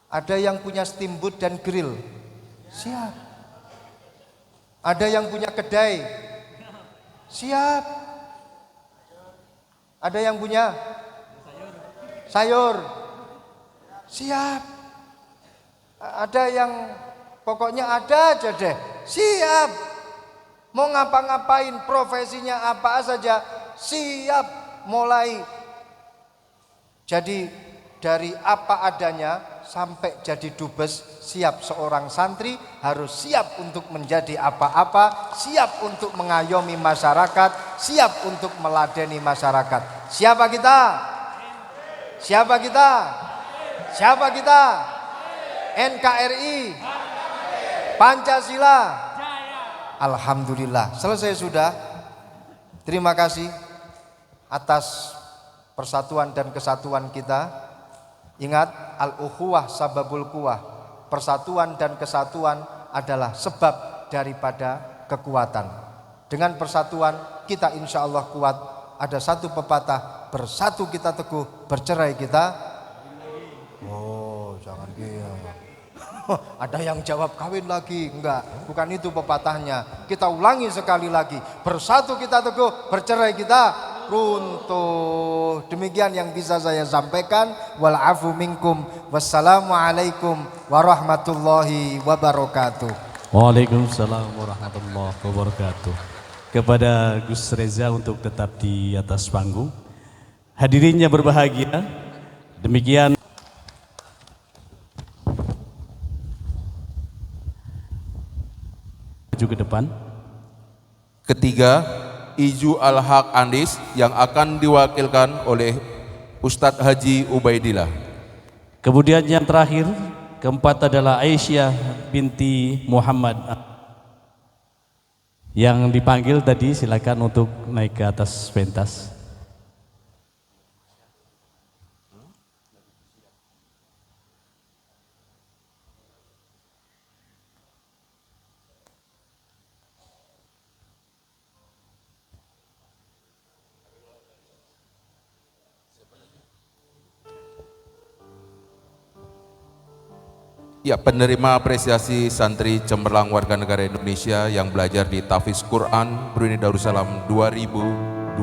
Speaker 1: Ada yang punya steamboat dan grill, siap. Ada yang punya kedai, siap. Ada yang punya sayur, siap. Ada yang pokoknya ada aja deh, siap. Mau ngapa-ngapain, profesinya apa saja, siap. Mulai jadi dari apa adanya sampai jadi dubes, siap. Seorang santri harus siap untuk menjadi apa-apa, siap untuk mengayomi masyarakat, siap untuk meladeni masyarakat. Siapa kita? Siapa kita? Siapa kita? NKRI, Pancasila. Alhamdulillah, selesai sudah. Terima kasih atas persatuan dan kesatuan kita. Ingat, al-ukhuwah sababul quwah. Persatuan dan kesatuan adalah sebab daripada kekuatan. Dengan persatuan kita insya Allah kuat. Ada satu pepatah, bersatu kita teguh, bercerai kita. Oh, jangan gitu. Ada yang jawab kawin lagi. Enggak, bukan itu pepatahnya. Kita ulangi sekali lagi. Bersatu kita teguh, bercerai kita runtuh. Demikian yang bisa saya sampaikan. Wal-afu minkum. Wassalamualaikum warahmatullahi wabarakatuh.
Speaker 2: Waalaikumsalam warahmatullahi wabarakatuh. Kepada Gus Reza untuk tetap di atas panggung. Hadirin yang berbahagia, demikian maju ke depan.
Speaker 3: Ketiga, Iju Al-Haq Andis yang akan diwakilkan oleh Ustadz Haji Ubaidillah.
Speaker 2: Kemudian yang terakhir, keempat adalah Aisyah binti Muhammad yang dipanggil tadi, silakan untuk naik ke atas pentas.
Speaker 3: Ya, penerima apresiasi santri cemerlang warga negara Indonesia yang belajar di Tahfiz Quran Brunei Darussalam 2025.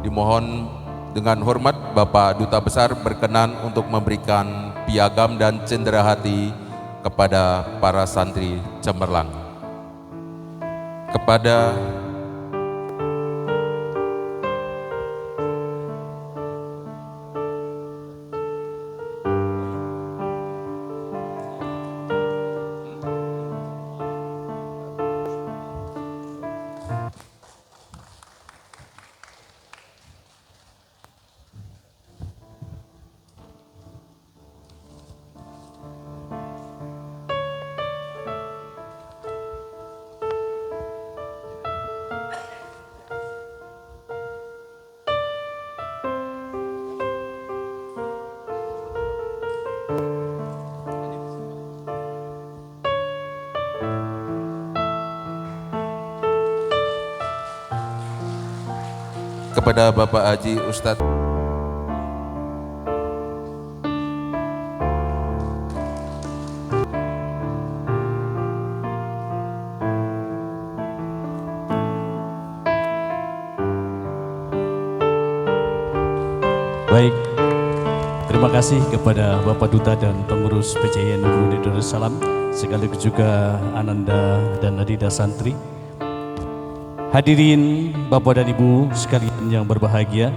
Speaker 3: Dimohon dengan hormat Bapak Duta Besar berkenan untuk memberikan piagam dan cenderahati kepada para santri cemerlang. Kepada Bapak Haji Ustadz
Speaker 2: Baik, terima kasih kepada Bapak Duta dan pengurus PCN Brunei Darussalam, sekaligus juga Ananda dan Adida Santri. Hadirin Bapak dan Ibu sekalian yang berbahagia.